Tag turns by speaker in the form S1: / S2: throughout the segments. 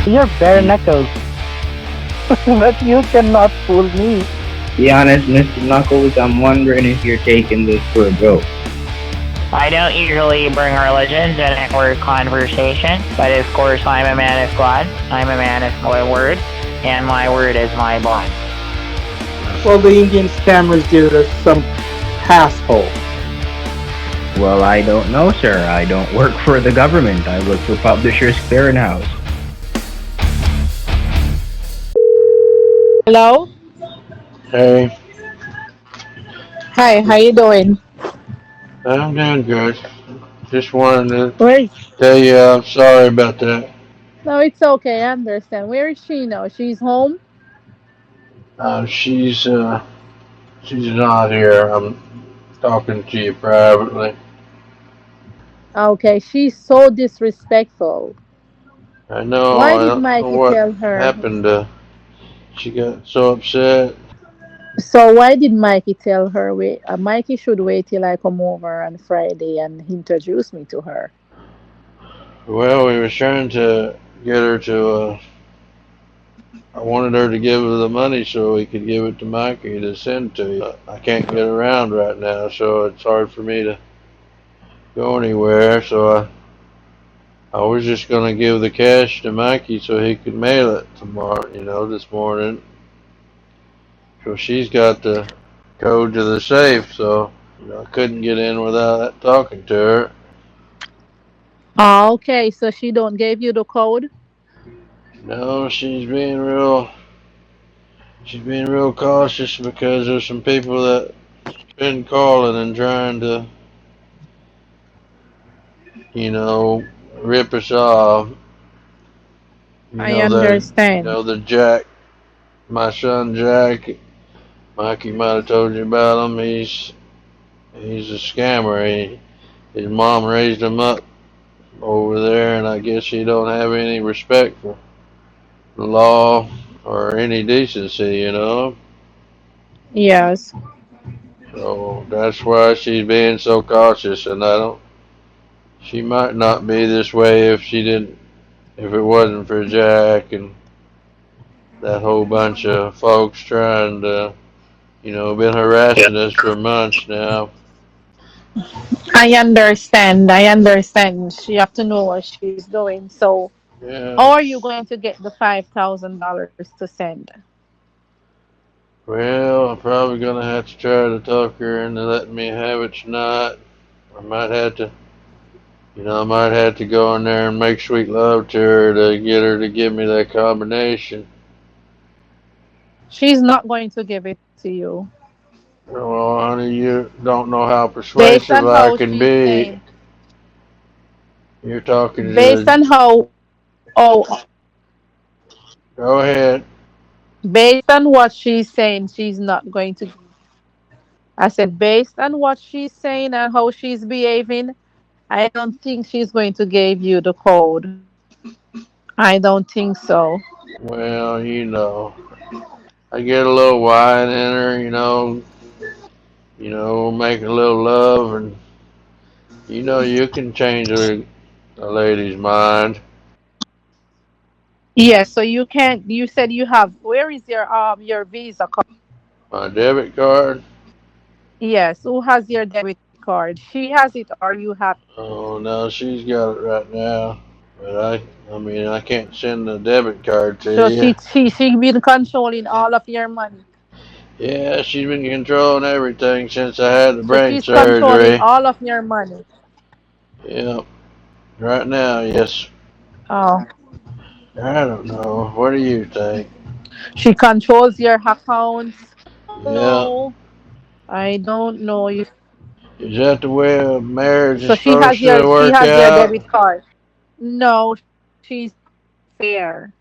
S1: You're bare knuckles, but you cannot fool me.
S2: Be honest, Mr. Knuckles, I'm wondering if you're taking this for a joke.
S3: I don't usually bring religion to network conversation, but of course I'm a man of God, I'm a man of my word, and my word is my bond.
S1: Well, the Indian scammers did us some asshole.
S2: Well, I don't know, sir. I don't work for the government. I work for Publishers Clearinghouse.
S4: Hello.
S5: Hey,
S4: Hi. How you doing?
S5: I'm doing good. Just wanted to
S4: Where?
S5: tell you I'm sorry about that.
S4: No, it's okay. I understand. Where is she now? She's home.
S5: Uh, she's uh, she's not here. I'm talking to you privately.
S4: Okay. She's so disrespectful.
S5: I know.
S4: Why
S5: I
S4: did
S5: don't know
S4: Mikey
S5: what
S4: tell her?
S5: happened. She got so upset.
S4: So why did Mikey tell her? Wait, Mikey should wait till I come over on Friday and introduce me to her.
S5: Well, we was trying to get her to. I wanted her to give her the money so we could give it to Mikey to send to you. I can't get around right now, so it's hard for me to go anywhere. I was just gonna give the cash to Mikey so he could mail it tomorrow, this morning. So she's got the code to the safe, so I couldn't get in without talking to her.
S4: Oh, okay. So she don't give you the code.
S5: No, she's being real cautious because there's some people that been calling and trying to, you know, rip us off.
S4: I understand.
S5: The Jack, my son Jack, Mikey might have told you about him. He's a scammer. His mom raised him up over there, and I guess he don't have any respect for the law or any decency.
S4: Yes.
S5: So that's why she's being so cautious, and I don't. She might not be this way if she didn't, if it wasn't for Jack and that whole bunch of folks trying to, been harassing us for months now.
S4: I understand. I understand. She have to know what she's doing. So, how
S5: Yeah.
S4: are you going to get the $5,000 to send?
S5: Well, I'm probably gonna have to try to talk her into letting me have it tonight. I might have to, I might have to go in there and make sweet love to her to get her to give me that combination.
S4: She's not going to give it to you.
S5: Well, honey, you don't know how
S4: Based
S5: persuasive
S4: on
S5: I
S4: how
S5: can
S4: she's
S5: be.
S4: saying,
S5: You're talking
S4: based
S5: to.
S4: on how, oh,
S5: Go ahead.
S4: based on what she's saying, she's not going to. I said, based on what she's saying and how she's behaving, I don't think she's going to give you the code. I don't think so.
S5: Well, I get a little wine in her, make a little love, and you can change a lady's mind.
S4: Yes, so you can't. You said you have. Where is your Visa card?
S5: My debit card.
S4: Yes, who has your debit card? She has it, or you have.
S5: Oh no, she's got it right now. But I mean, I can't send the debit card to
S4: So
S5: you.
S4: she been controlling all of your money.
S5: Yeah, she's been controlling everything since I had the
S4: So
S5: brain
S4: she's controlling
S5: surgery.
S4: all of your money.
S5: Yep, right now, yes.
S4: Oh,
S5: I don't know. What do you think?
S4: she controls your accounts.
S5: Yeah,
S4: No, I don't know. You.
S5: is that the way a marriage is
S4: So
S5: supposed to
S4: she
S5: work
S4: has your
S5: out?
S4: debit card. No, she's unfair.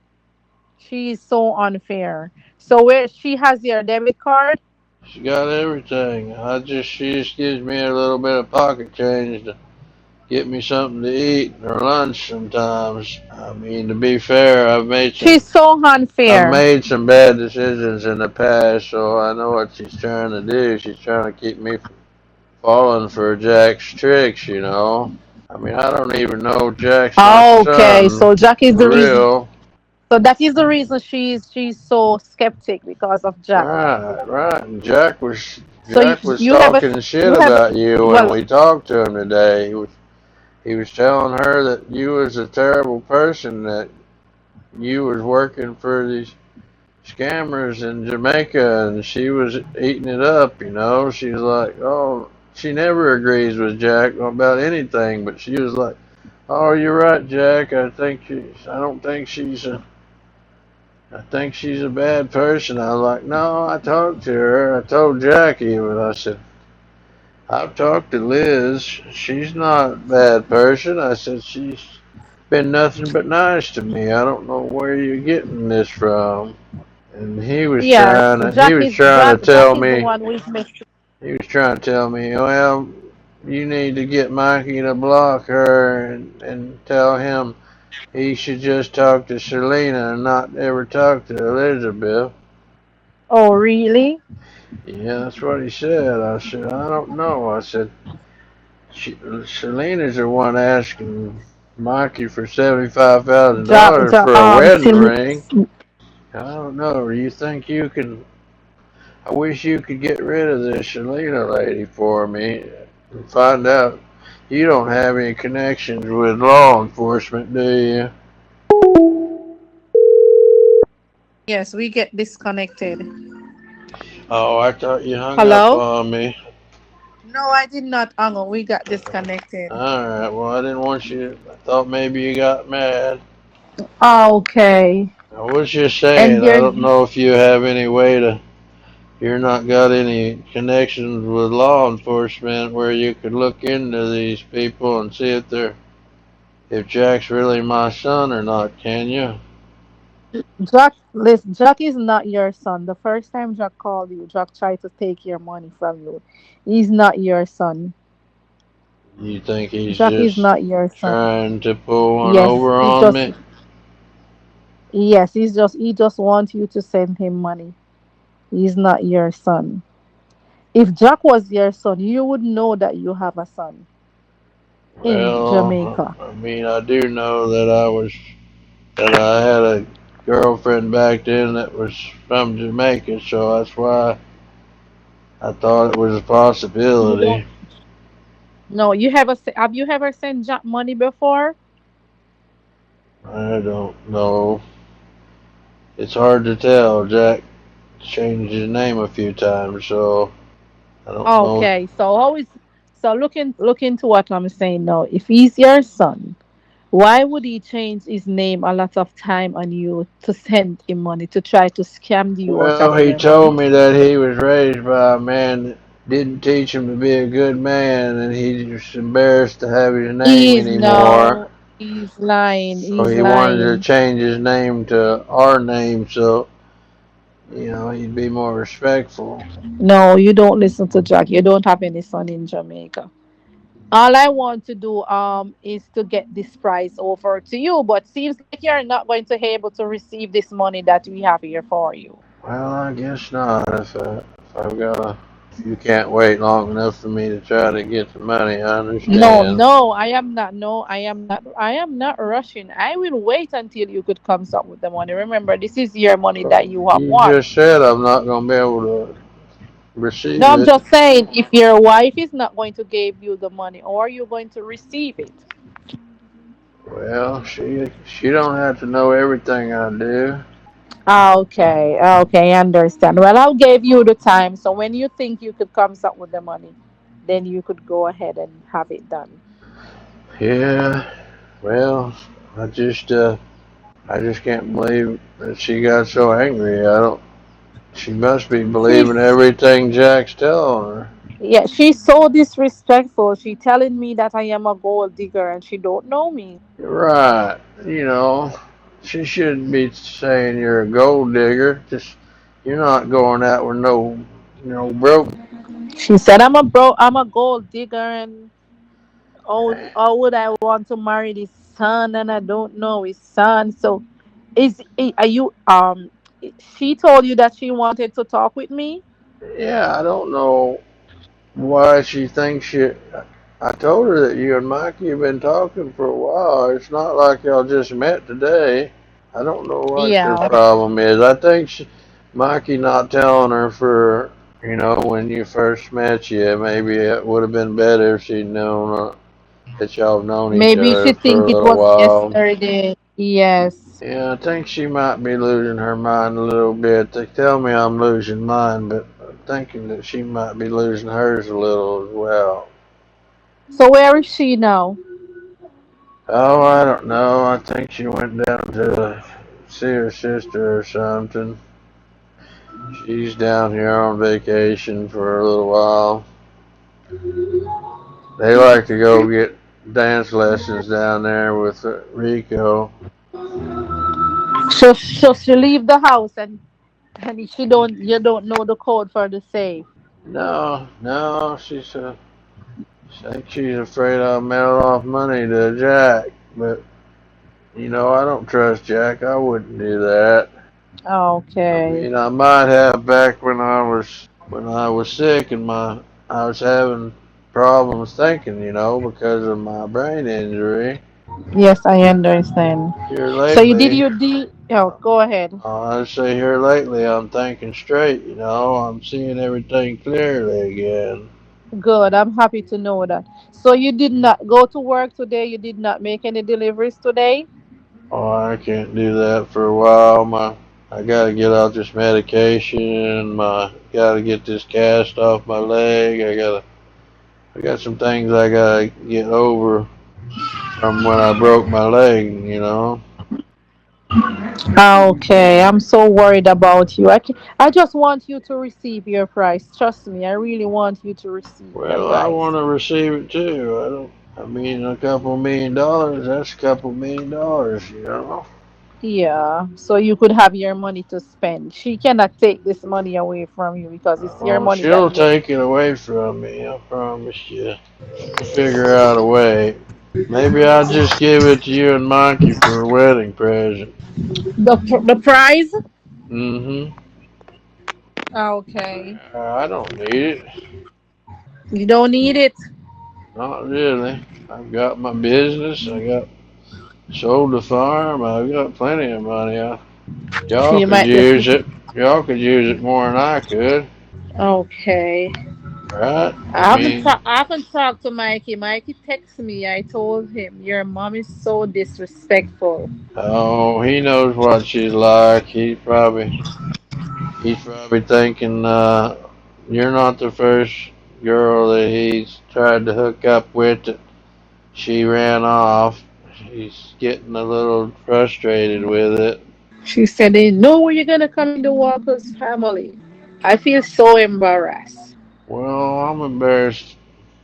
S4: She's so unfair. So where she has your debit card?
S5: She got everything. She just gives me a little bit of pocket change to get me something to eat or lunch sometimes. I mean, to be fair,
S4: She's so
S5: I've
S4: unfair.
S5: made some bad decisions in the past, so I know what she's trying to do. She's trying to keep me from falling for Jack's tricks. I mean, I don't even know Jack's my
S4: Okay,
S5: son
S4: so Jack is
S5: for
S4: the reason.
S5: real.
S4: So that is the reason she's so skeptic because of Jack.
S5: Right, right. And
S4: So
S5: Jack was
S4: you have a
S5: talking shit
S4: you have a
S5: about you when
S4: well.
S5: we talked to him today. He was telling her that you was a terrible person, that you was working for these scammers in Jamaica, and she was eating it up. She was like, oh, she never agrees with Jack about anything, but she was like, oh, you're right, Jack. I don't think I think she's a bad person. I was like, no, I talked to her. I told Jack even. I said, I've talked to Liz. She's not a bad person. I said, she's been nothing but nice to me. I don't know where you're getting this from. And
S4: Yes,
S5: he was trying to
S4: Jack
S5: tell
S4: is the
S5: me,
S4: one who is missing.
S5: well, you need to get Mikey to block her and tell him he should just talk to Selena and not ever talk to Elizabeth.
S4: Oh, really?
S5: Yeah, that's what he said. I said, I don't know. I said, Selena's the one asking Mikey for $75,000 for a wedding ring. I don't know. Do you think you can? I wish you could get rid of this Selena lady for me and find out you don't have any connections with law enforcement, do you?
S4: Yes, we get disconnected.
S5: Oh, I thought you hung up
S4: Hello?
S5: on me.
S4: No, I did not hang on. We got disconnected.
S5: Alright, well, I didn't want you to. I thought maybe you got mad.
S4: Ah, okay.
S5: I was just
S4: And
S5: saying, I
S4: there's
S5: don't know if you have any way to. You're not got any connections with law enforcement where you could look into these people and see if Jack's really my son or not, can you?
S4: Jack. Listen, Jack is not your son. The first time Jack called you, Jack tried to take your money from you. He's not your son.
S5: You think he's
S4: Jack is
S5: just
S4: not your son.
S5: trying to pull one
S4: Yes,
S5: over
S4: he
S5: on
S4: just
S5: me?
S4: he just wants you to send him money. He's not your son. If Jack was your son, you would know that you have a son in
S5: Well,
S4: Jamaica.
S5: I mean, I do know that I had a girlfriend back then that was from Jamaica, so that's why I thought it was a
S4: You don't.
S5: possibility.
S4: No, have you ever sent Jack money before?
S5: I don't know. It's hard to tell. Jack changed his name a few times, so I don't know.
S4: Okay, so always look into what I'm saying now. If he's your son, why would he change his name a lot of time on you to send him money to try to scam you out
S5: Well,
S4: of
S5: he
S4: your money?
S5: told me that he was raised by a man that didn't teach him to be a good man, and he's just embarrassed to have his name
S4: He's
S5: anymore.
S4: no, he's lying,
S5: So
S4: he's
S5: he wanted to
S4: lying.
S5: change his name to our name, so he'd be more respectful.
S4: No, you don't listen to Jack. You don't have any son in Jamaica. All I want to do is to get this price over to you, but seems like you're not going to be able to receive this money that we have here for you.
S5: Well, I guess not. If I've got to, if you can't wait long enough for me to try to get the money, I
S4: No,
S5: understand.
S4: no, I am not. No, I am not. I am not rushing. I will wait until you could come up with the money. Remember, this is your money that you have
S5: You
S4: won.
S5: just said I'm not going to be able to
S4: No,
S5: receive
S4: I'm
S5: it.
S4: just saying, if your wife is not going to give you the money, or are you going to receive it?
S5: Well, she don't have to know everything I do.
S4: Okay, okay, I understand. Well, I'll give you the time. So when you think you could come up with the money, then you could go ahead and have it done.
S5: Yeah. Well, I just I just can't believe that she got so angry. I don't. She must be believing
S4: She's
S5: everything Jack's telling her.
S4: Yeah, she's so disrespectful. She telling me that I am a gold digger and she don't know me.
S5: Right. She shouldn't be saying you're a gold digger. Just you're not going out with no broke.
S4: She said I'm a gold digger and how would I want to marry this son and I don't know his son. So are you she told you that she wanted to talk with me?
S5: Yeah, I don't know why she thinks you. I told her that you and Mikey have been talking for a while. It's not like y'all just met today. I don't know what their
S4: Yeah.
S5: problem is. I think Mikey not telling her for, when you first met you, maybe it would have been better if she'd known that y'all have known each
S4: Maybe she
S5: other for
S4: think
S5: a
S4: it
S5: little
S4: was
S5: while.
S4: yesterday. Yes.
S5: Yeah, I think she might be losing her mind a little bit. They tell me I'm losing mine, but I'm thinking that she might be losing hers a little as well.
S4: So where is she now?
S5: Oh, I don't know. I think she went down to see her sister or something. She's down here on vacation for a little while. They like to go get dance lessons down there with Rico.
S4: So she leave the house and she don't you don't know the code for the safe.
S5: No, no, I think she's afraid I'll mail off money to Jack. But I don't trust Jack. I wouldn't do that. I
S4: Okay.
S5: mean, I might have back when I was sick and I was having problems thinking, because of my brain injury.
S4: Yes, I understand.
S5: Here
S4: So you did
S5: lately,
S4: your D. Oh, go ahead.
S5: I say here lately, I'm thinking straight. I'm seeing everything clearly again.
S4: Good. I'm happy to know that. So you did not go to work today. You did not make any deliveries today.
S5: Oh, I can't do that for a while. I gotta get off this medication. Gotta get this cast off my leg. I got some things I gotta get over from when I broke my leg.
S4: Okay. I'm so worried about you. I just want you to receive your price. Trust me. I really want you to receive your
S5: Well, I
S4: price.
S5: want to receive it too. I don't. I mean, a couple $1 million. That's a couple $1 million.
S4: Yeah. So you could have your money to spend. She cannot take this money away from you because it's your
S5: Well,
S4: money that
S5: she'll
S4: you.
S5: take it away from me. I promise you. She'll figure out a way. Maybe I'll just give it to you and Mikey for a wedding present.
S4: The prize.
S5: Mm-hmm.
S4: Okay.
S5: I don't need it.
S4: You don't need it.
S5: Not really. I've got my business. I got sold the farm. I've got plenty of money. Y'all
S4: You
S5: could
S4: might just.
S5: use it. Y'all could use it more than I could,
S4: Okay.
S5: right? I mean,
S4: I haven't talked to Mikey. Mikey texted me. I told him your mom is so disrespectful.
S5: oh, he knows what she's like. He's probably thinking you're not the first girl that he's tried to hook up with. That she ran off. He's getting a little frustrated with it.
S4: She said they know where you're gonna come in the Walker's family. I feel so embarrassed.
S5: Well, I'm embarrassed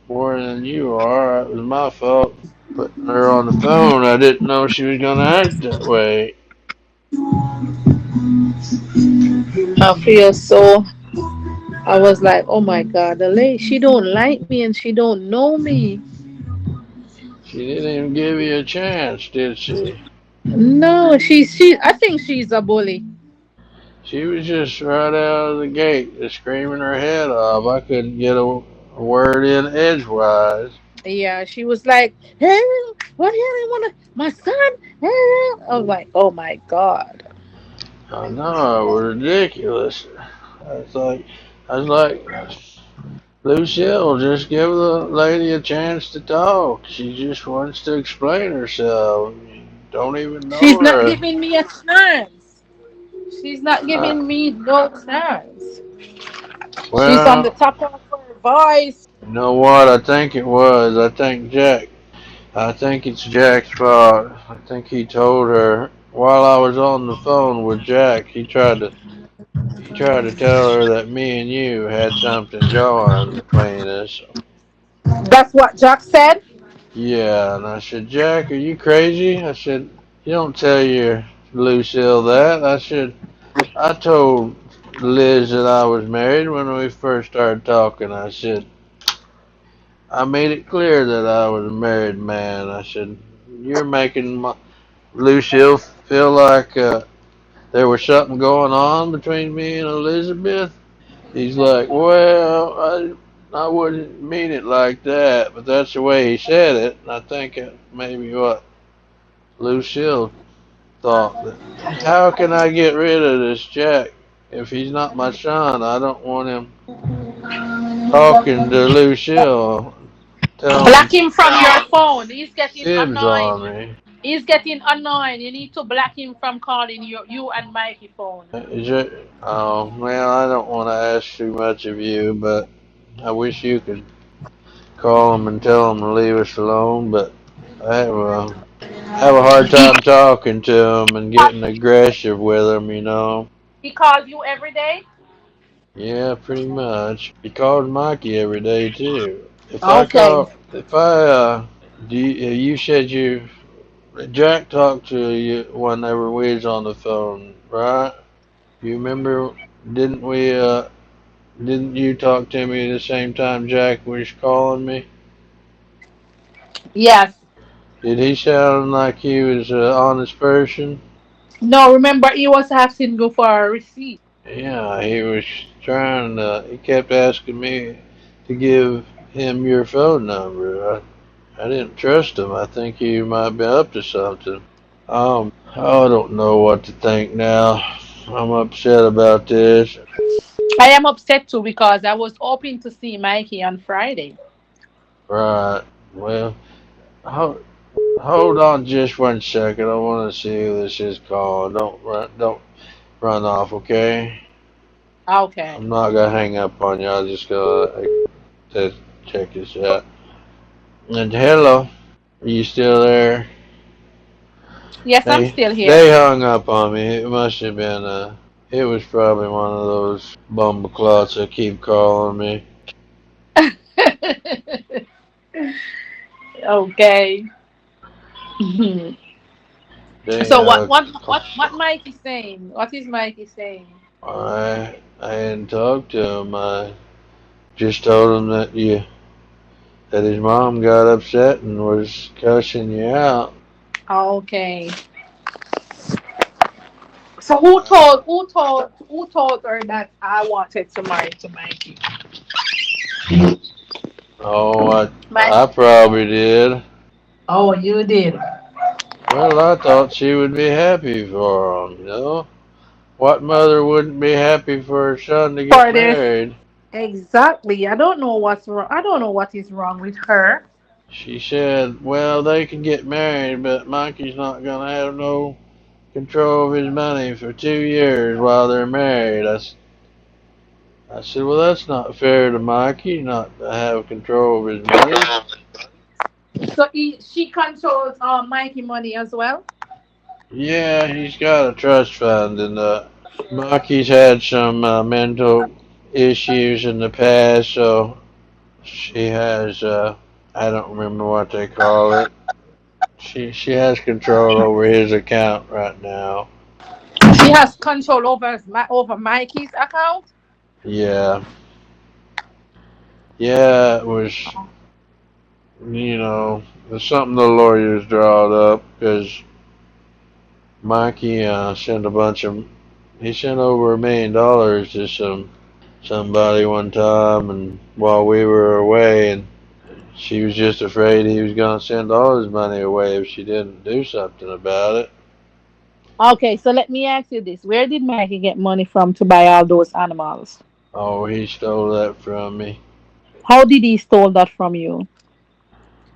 S5: more than you are. It was my fault putting her on the phone. I didn't know she was gonna act that way.
S4: I feel so. I was like, oh my god, the lady, she don't like me and she don't know me.
S5: She didn't even give you a chance, did she?
S4: No, she. I think she's a bully.
S5: She was just right out of the gate, just screaming her head off. I couldn't get a word in edgewise.
S4: Yeah, she was like, hey, what do you want to, my son? Hey. I was like, oh my god.
S5: I know, it was ridiculous. I was like, I was like, Lucille, just give the lady a chance to talk. She just wants to explain herself. You don't even know
S4: She's not
S5: her.
S4: giving me a chance. She's not
S5: Uh,
S4: giving me no chance. She's on the
S5: well,
S4: top of her voice.
S5: you know what? I think it was. I think it's Jack's fault. I think he told her while I was on the phone with Jack. He tried to tell her that me and you had something going between us.
S4: That's what Jack said.
S5: Yeah, and I said, Jack, are you crazy? I said, you don't tell your Lucille that. I told Liz that I was married when we first started talking. I said, I made it clear that I was a married man. I said, you're making Lucille feel like there was something going on between me and Elizabeth. He's like, well, I wouldn't mean it like that, but that's the way he said it. And I think it maybe what Lucille thought that, how can I get rid of this Jack? If he's not my son, I don't want him talking to Lucille, telling
S4: Block him from your phone. He's getting
S5: fibs on
S4: annoying.
S5: me.
S4: He's getting annoying. You need to block him from calling you and Mikey phone.
S5: Is it? Oh, well, I don't want to ask too much of you, but I wish you could call him and tell him to leave us alone. But I have a hard
S4: He,
S5: time talking to him and getting aggressive with him.
S4: he calls you every day.
S5: Yeah, pretty much. He calls Mikey every day too.
S4: Okay.
S5: If I, you said Jack talked to you whenever we was on the phone, right? You remember? Didn't we? Didn't you talk to me the same time Jack was calling me?
S4: Yes.
S5: Did he sound like he was an honest person?
S4: No, remember he was asking you for a receipt.
S5: Yeah, he was trying to. He kept asking me to give him your phone number. I didn't trust him. I think he might be up to something. I don't know what to think now. I'm upset about this.
S4: I am upset too because I was hoping to see Mikey on Friday.
S5: Right. Well, hold, hold on just 1 second. I want to see who this is calling. Don't run off, okay?
S4: Okay.
S5: I'm not gonna hang up on you. I just gotta check this out. And hello, are you still there?
S4: Yes, I'm still
S5: They
S4: here.
S5: hung up on me. It must have been It was probably one of those bumbleclots that keep calling me.
S4: Okay.
S5: They
S4: So what Mike is saying? What is Mike is saying?
S5: I hadn't talked to him. I just told him that his mom got upset and was cussing you out.
S4: Okay. So who told her that I wanted to marry to Mikey?
S5: Oh,
S4: Mike.
S5: I probably did.
S4: Oh, you did.
S5: Well, I thought she would be happy for him. What mother wouldn't be happy for her son to get
S4: For this.
S5: married?
S4: Exactly. I don't know what's wrong. I don't know what is wrong with her.
S5: She said, well, they can get married, but Mikey's not going to have no control of his money for 2 years while they're married. I said, well, that's not fair to Mikey not to have control of his money.
S4: So she controls Mikey money as well.
S5: Yeah, he's got a trust fund, and Mikey's had some mental issues in the past, so she has, I don't remember what they call it. She has control over his account right now.
S4: She has control over Mikey's account.
S5: Yeah, yeah, it was, it's something the lawyers drawed up because Mikey he sent over $1 million to somebody one time, and while we were away, and she was just afraid he was gonna send all his money away if she didn't do something about it.
S4: Okay, so let me ask you this: where did Mikey get money from to buy all those animals?
S5: Oh, he stole that from me.
S4: How did he stole that from you?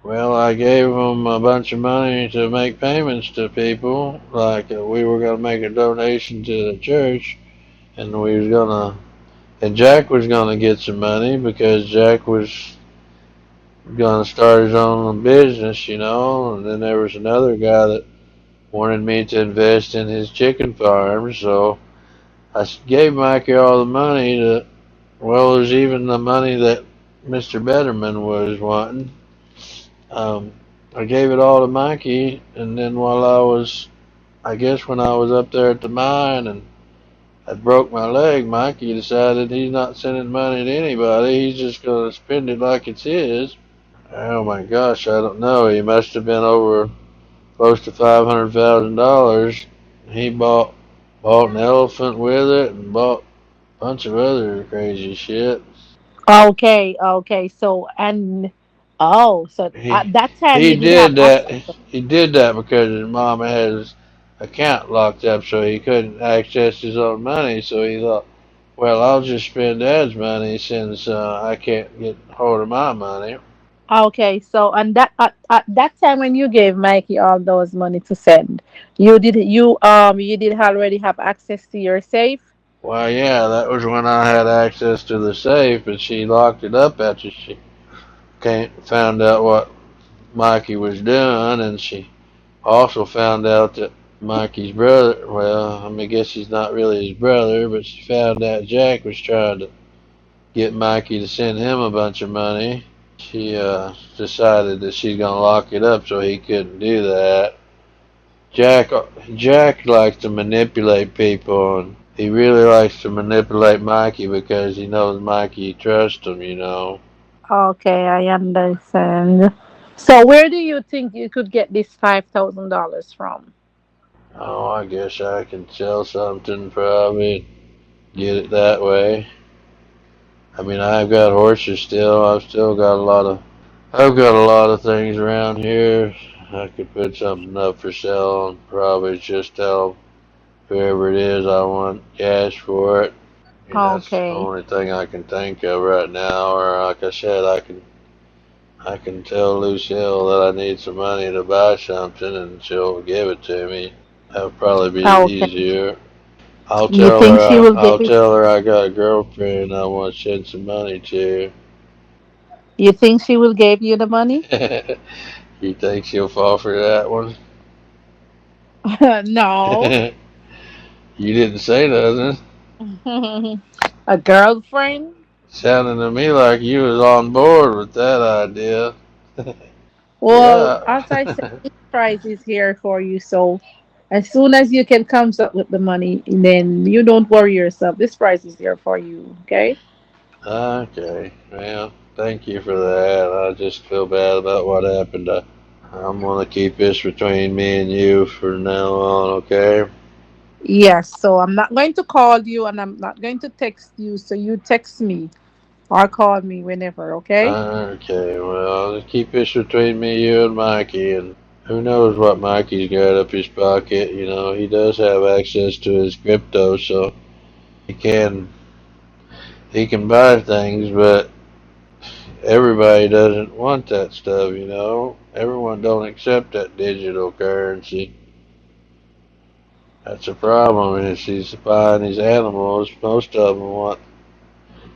S5: Well, I gave him a bunch of money to make payments to people. Like we were gonna make a donation to the church, and Jack was gonna get some money because Jack was gonna start his own business. And then there was another guy that wanted me to invest in his chicken farm, so I gave Mikey all the money. There's even the money that Mr. Betterman was wanting. Um, I gave it all to Mikey, and then I guess when I was up there at the mine and I broke my leg, Mikey decided he's not sending money to anybody. He's just going to spend it like it's his. Oh my gosh, I don't know. He must have been over close to $500,000. He bought an elephant with it and bought a bunch of other crazy shit.
S4: Okay, okay. So
S5: He
S4: at that time
S5: he
S4: you did have
S5: did that.
S4: access.
S5: He did that because his mom has account locked up, so he couldn't access his own money. So he thought, well, I'll just spend Dad's money since I can't get hold of my money.
S4: Okay, so and that at that time when you gave Mikey all those money to send, you did already have access to your safe.
S5: Well, yeah, that was when I had access to the safe, but she locked it up after she found out what Mikey was doing, and she also found out that Mikey's brother, well, I mean, I guess he's not really his brother, but she found out Jack was trying to get Mikey to send him a bunch of money. She decided that she's gonna lock it up so he couldn't do that. Jack Jack likes to manipulate people, and he really likes to manipulate Mikey because he knows Mikey trusts him. You know.
S4: Okay, I understand. So where do you think you could get this $5,000 from?
S5: Oh, I guess I can sell something probably, get it that way. I mean, I've got horses still. I've got a lot of things around here. I could put something up for sale and probably just tell whoever it is I want cash for it. I mean, that's the
S4: Okay.
S5: only thing I can think of right now. Or like I said, I can tell Lucille that I need some money to buy something, and she'll give it to me. That'll probably be
S4: Okay.
S5: easier.
S4: You think she will give
S5: I'll
S4: it?
S5: tell her I got a girlfriend I want to send some money to.
S4: You think she will give you the money?
S5: You think she'll fall for that one?
S4: No.
S5: You didn't say nothing.
S4: A girlfriend?
S5: Sounding to me like you was on board with that idea.
S4: Well, as I said,
S5: Yeah.
S4: this prize is here for you. So as soon as you can come up with the money, then you don't worry yourself. This prize is here for you. Okay?
S5: Okay. Well, thank you for that. I just feel bad about what happened. I'm gonna keep this between me and you from now on. Okay.
S4: Yes. So I'm not going to call you and I'm not going to text you. So you text me or call me whenever. Okay?
S5: Okay. Well, just keep this between me, you, and Mikey, and who knows what Mikey's got up his pocket. You know, he does have access to his crypto, so he can he can buy things, but everybody doesn't want that stuff. You know, everyone don't accept that digital currency. That's a problem. Is he's buying these animals. Most of them want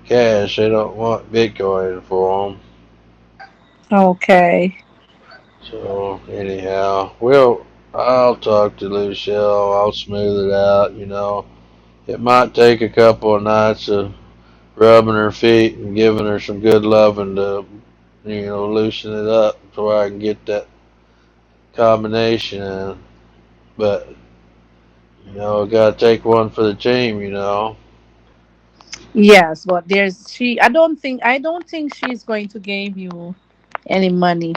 S5: cash. They don't want Bitcoin for them.
S4: Okay.
S5: So anyhow, I'll talk to Lucille. I'll smooth it out. You know, it might take a couple of nights of rubbing her feet and giving her some good loving to, loosen it up so I can get that combination in. But I gotta take one for the team. You know.
S4: Yes, but there's she. I don't think she's going to give you any money.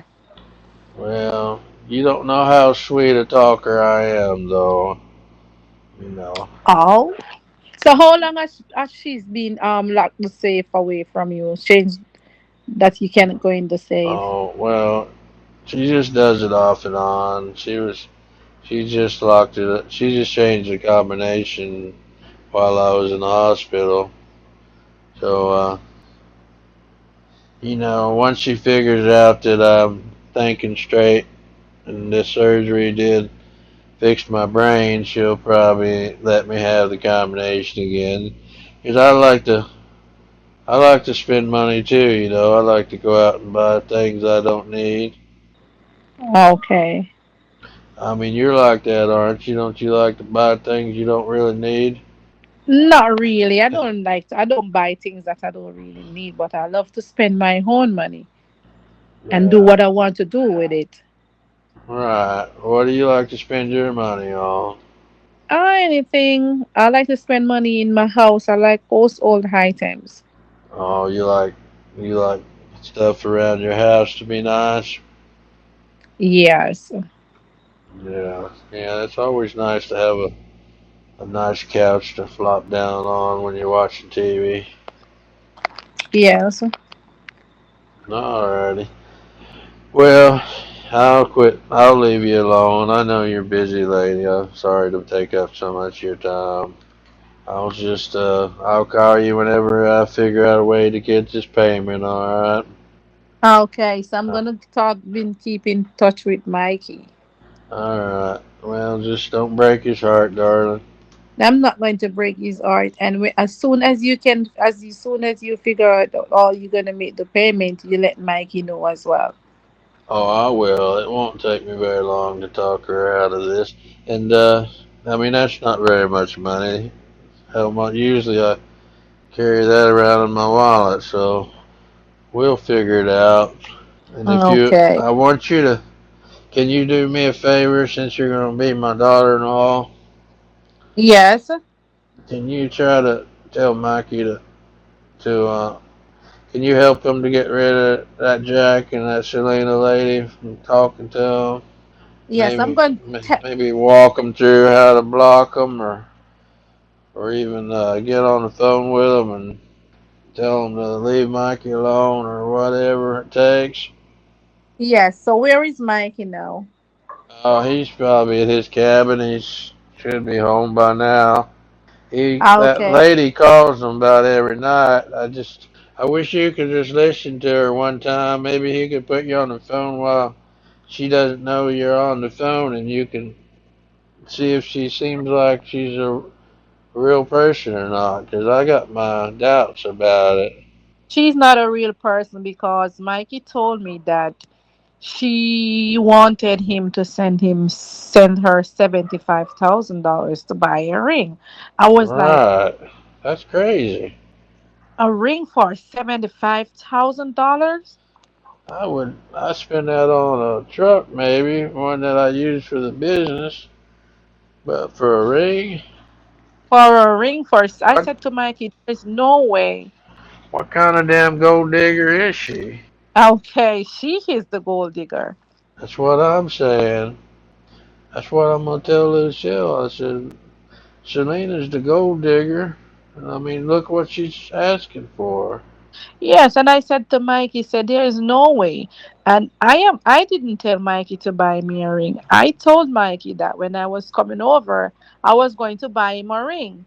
S5: Well, you don't know how sweet a talker I am, though. You know.
S4: Oh. So how long has she's been locked the safe away from you? Change that you cannot go in the safe.
S5: Oh well, she just does it off and on. She just locked it up. She just changed the combination while I was in the hospital. So, once she figures out that I'm thinking straight and this surgery did fix my brain, she'll probably let me have the combination again. Because I like to spend money too. I like to go out and buy things I don't need.
S4: Okay.
S5: I mean, you're like that, aren't you? Don't you like to buy things you don't really need?
S4: Not really. I don't buy things that I don't really need, but I love to spend my own money and do
S5: Yeah.
S4: what I want to do with it.
S5: Right. What do you like to spend your money on?
S4: Anything. I like to spend money in my house. I like household items.
S5: Oh, you like stuff around your house to be nice?
S4: Yes.
S5: Yeah. Yeah, it's always nice to have a nice couch to flop down on when you're watching TV.
S4: Yes.
S5: Alrighty. Well, I'll quit. I'll leave you alone. I know you're busy, lady. I'm sorry to take up so much of your time. I'll call you whenever I figure out a way to get this payment, alright?
S4: Okay, so I'm
S5: Uh,
S4: gonna talk, been keep in touch with Mikey.
S5: alright. Well, just don't break his heart, darling.
S4: I'm not going to break his heart, and as soon as you can, soon as you figure out all you're gonna make the payment, you let Mikey know as well.
S5: Oh, I will. It won't take me very long to talk her out of this. And, I mean, that's not very much money. Hell, usually I carry that around in my wallet, so we'll figure it out. And
S4: Okay.
S5: I want you to, can you do me a favor since you're going to be my daughter-in-law?
S4: Yes.
S5: Can you try to tell Mikey to, can you help him to get rid of that Jack and that Selena lady from talking to him?
S4: Yes, I'm going.
S5: Maybe walk him through how to block them or even get on the phone with them and tell them to leave Mikey alone or whatever it takes.
S4: Yes. So where is Mikey now?
S5: Oh, he's probably at his cabin. He should be home by now. That
S4: Okay.
S5: lady calls him about every night. I wish you could just listen to her one time. Maybe he could put you on the phone while she doesn't know you're on the phone, and you can see if she seems like she's a real person or not. Because I got my doubts about it.
S4: She's not a real person because Mikey told me that she wanted him to send her $75,000 to buy a ring. I was like,
S5: Right. That's crazy.
S4: a ring for $75,000?
S5: I spend that on a truck maybe, one that I use for the business, but for a ring,
S4: For a ring for I
S5: what
S4: said to Mikey, there's no way.
S5: what kind of damn gold digger is she?
S4: Okay, she is the gold digger.
S5: That's what I'm saying. That's what I'm gonna tell Lucille. I said, Selena's the gold digger. And I mean, look what she's asking for.
S4: Yes, and I said to Mikey, said there is no way. And I didn't tell Mikey to buy me a ring. I told Mikey that when I was coming over, I was going to buy him a ring.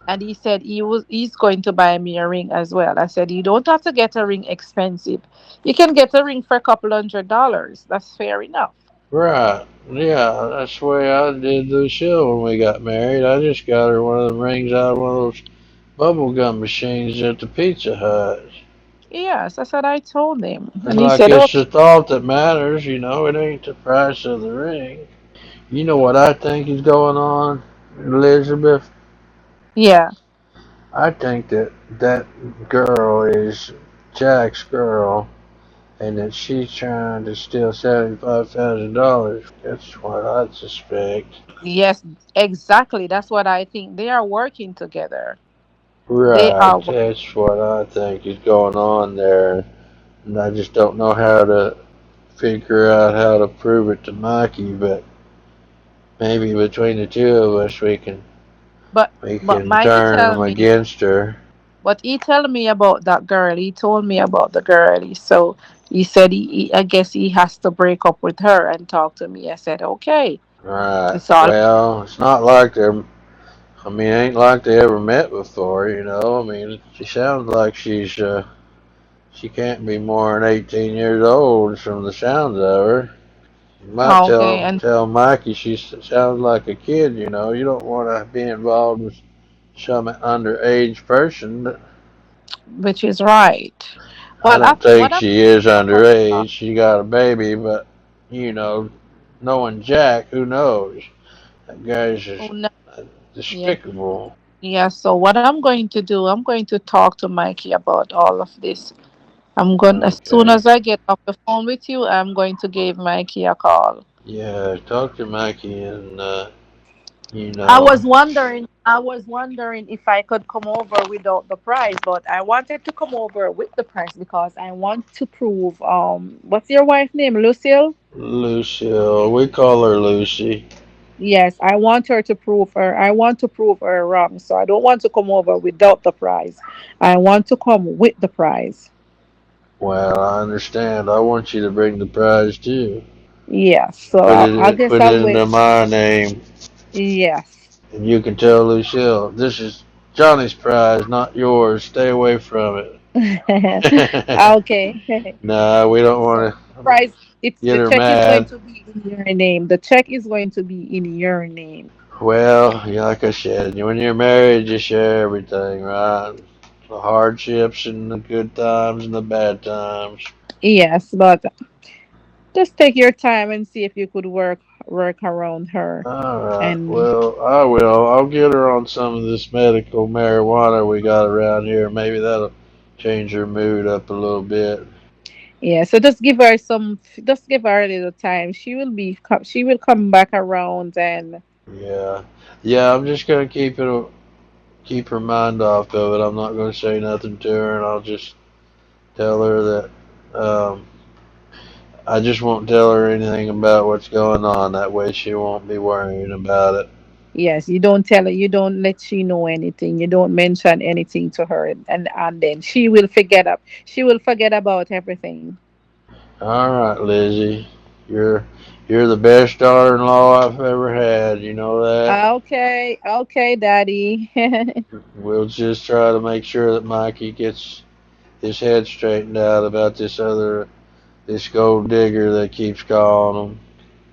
S4: And he said he's going to buy me a ring as well. I said you don't have to get a ring expensive. You can get a ring for a couple $100. That's fair enough.
S5: Right. Yeah, that's the way I did Lucille when we got married. I just got her one of the rings out of one of those bubble gum machines at the Pizza Hut.
S4: Yes, that's what I told him.
S5: And
S4: And he
S5: like
S4: said,
S5: it's
S4: okay.
S5: the thought that matters, it ain't the price of the ring. You know what I think is going on, Elizabeth?
S4: Yeah.
S5: I think that that girl is Jack's girl and that she's trying to steal $75,000. That's what I suspect.
S4: Yes, exactly. That's what I think. They are working together. They
S5: Right,
S4: are.
S5: that's what I think is going on there. And I just don't know how to figure out how to prove it to Mikey, but maybe between the two of us
S4: But
S5: we
S4: but
S5: can
S4: Mikey
S5: turn
S4: tell
S5: them
S4: me.
S5: against her.
S4: But he told me about that girl. He told me about the girl. So he said I guess he has to break up with her and talk to me. I said okay.
S5: Right.
S4: It's all.
S5: Well, it's not like I mean, it ain't like they ever met before. I mean, she sounds like she can't be more than 18 years old from the sounds of her. You might
S4: Okay, and
S5: tell Mikey she sounds like a kid. You don't want to be involved with some underage person.
S4: which is right.
S5: I
S4: Well,
S5: don't
S4: what
S5: think
S4: I'm
S5: she is
S4: about.
S5: underage. She got a baby, but you know, knowing Jack, who knows? That guy's
S4: Oh
S5: just
S4: no, yeah,
S5: despicable.
S4: yeah. So what I'm going to do, I'm going to talk to Mikey about all of this. I'm going as soon
S5: Okay.
S4: as I get off the phone with you, I'm going to give Mikey a call.
S5: Yeah, talk to Mikey and you
S4: I
S5: know,
S4: was wondering, if I could come over without the prize, but I wanted to come over with the prize because I want to prove. What's your wife's name, Lucille?
S5: Lucille. We call her Lucy.
S4: Yes, I want her to prove her. I want to prove her wrong, so I don't want to come over without the prize. I want to come with the prize.
S5: Well, I understand. I want you to bring the prize too.
S4: Yeah, so I guess
S5: Put
S4: I'll
S5: it
S4: wait.
S5: into my name,
S4: Yes.
S5: and you can tell Lucille this is Johnny's prize, not yours. Stay away from it.
S4: Okay.
S5: Nah, we don't
S4: So
S5: want to
S4: price, it's
S5: get
S4: the
S5: her
S4: check is going
S5: mad.
S4: to be in your name. The check is going to be in your name.
S5: Well, yeah, like I said, when you're married, you share everything, right? The hardships and the good times and the bad times.
S4: Yes, but just take your time and see if you could work around her.
S5: All right.
S4: And
S5: Well, I will. I'll get her on some of this medical marijuana we got around here. Maybe that'll change her mood up a little bit.
S4: yeah, so just give her a little time. She will come back around. And
S5: Yeah. Yeah, I'm just gonna keep her mind off of it. I'm not gonna say nothing to her, and I'll just tell her that I just won't tell her anything about what's going on. That way she won't be worrying about it.
S4: yes, you don't tell her, you don't let she know anything, you don't mention anything to her, and then she will forget about everything.
S5: All right, Lizzie. You're you're the best daughter-in-law I've ever had. You know that.
S4: Okay, okay, Daddy.
S5: We'll just try to make sure that Mikey gets his head straightened out about this gold digger that keeps calling him.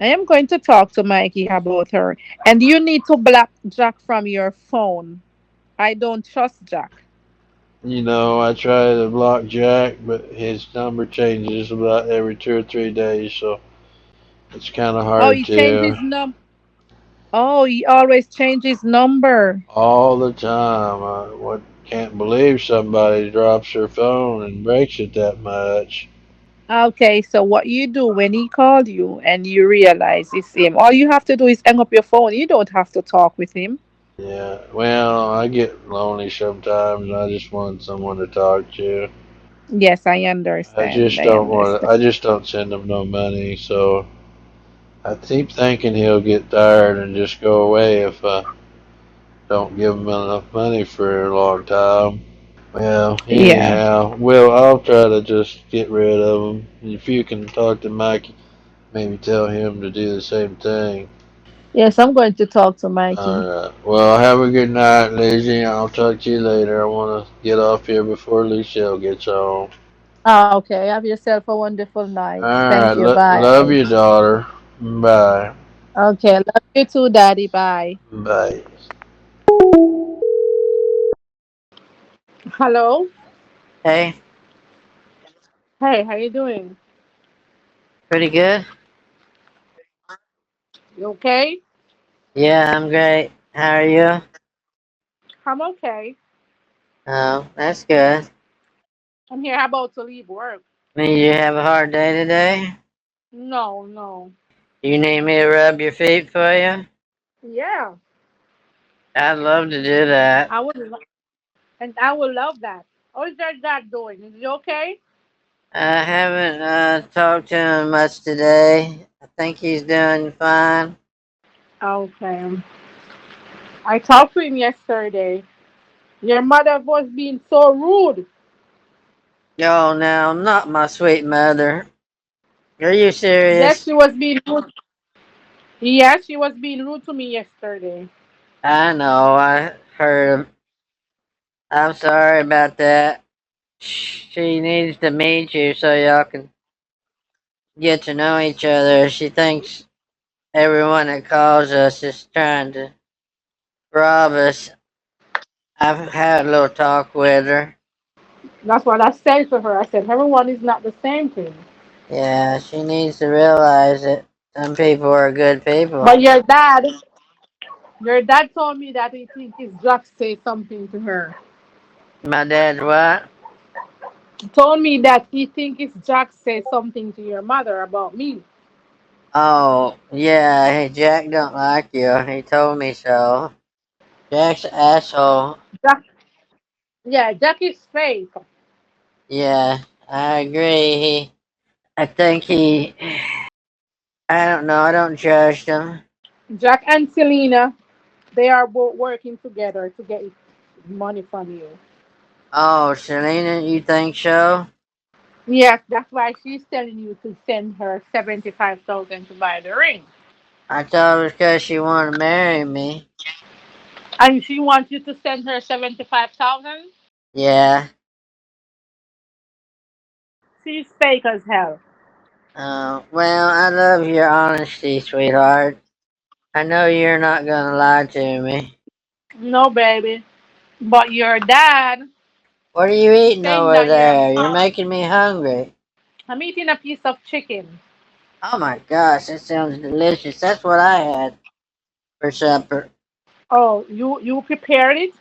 S4: I am going to talk to Mikey about her. And you need to block Jack from your phone. I don't trust Jack.
S5: You know, I try to block Jack, but his number changes about every 2 or 3 days, so it's kind of
S4: Oh,
S5: hard
S4: he changed
S5: to.
S4: his num. Oh, he always changes number.
S5: All the time. What can't believe somebody drops their phone and breaks it that much.
S4: Okay, so what you do when he called you and you realize it's him, all you have to do is hang up your phone. You don't have to talk with him.
S5: Yeah, well, I get lonely sometimes, and I just want someone to talk to.
S4: Yes, I understand. I understand.
S5: I just don't send him no money, so I keep thinking he'll get tired and just go away if I don't give him enough money for a long time. Well,
S4: Yeah.
S5: anyhow, well, I'll try to just get rid of him. If you can talk to Mikey, maybe tell him to do the same thing.
S4: Yes, I'm going to talk to Mikey.
S5: Alright. Well, have a good night, Lizzie. I'll talk to you later. I want to get off here before Lucille gets home.
S4: Okay, have yourself a wonderful night. Thank
S5: Alright.
S4: you.
S5: Love
S4: Bye.
S5: you, daughter. Bye.
S4: Okay, love you too, Daddy. Bye.
S5: Bye.
S4: Hello.
S6: Hey,
S4: Hey, how you doing?
S6: pretty good.
S4: You okay?
S6: Yeah, I'm great. How are you?
S4: I'm okay.
S6: Oh, that's good.
S4: I'm here about to leave work.
S6: Did you have a hard day today?
S4: No, no.
S6: You need me to rub your feet for you?
S4: Yeah,
S6: I'd love to do that.
S4: I would, and I would love that. How is your dad doing? Is he okay?
S6: I haven't talked to him much today. I think he's doing fine.
S4: Okay. I talked to him yesterday. Your mother was being so rude.
S6: Oh, no, not my sweet mother. Are you
S4: Yes,
S6: serious?
S4: she was being rude. Yes, she was being rude to me yesterday.
S6: I know, I heard him. I'm sorry about that. She needs to meet you so y'all can get to know each other. She thinks everyone that calls us is trying to rob us. I've had a little talk with her.
S4: That's what I said to her. I said, everyone is not the same thing.
S6: Yeah, she needs to realize that some people are good
S4: But
S6: people.
S4: your dad told me that he thinks his Jack say something to her.
S6: My dad, what?
S4: He told me that he thinks his Jack say something to your mother about me.
S6: Oh, yeah, hey, Jack don't like you. He told me so. Jack's an asshole.
S4: Jack, yeah, Jack is fake.
S6: Yeah, I agree. I think I don't know, I don't trust him.
S4: Jack and Selena, they are both working together to get money from you.
S6: Oh, Selena, you think so?
S4: Yes, that's why she's telling you to send her 75,000 to buy the ring.
S6: I thought it was because she wanted to marry me.
S4: And she wants you to send her 75,000?
S6: Yeah.
S4: She's fake as hell.
S6: Well, I love your honesty, sweetheart. I know you're not gonna lie to me.
S4: No, baby. But your dad,
S6: What are you
S4: he's
S6: eating
S4: saying
S6: over
S4: that your
S6: there? You're
S4: mom.
S6: making me hungry.
S4: I'm eating a piece of chicken.
S6: Oh my gosh, that sounds delicious. That's what I had for supper.
S4: Oh, you prepared it?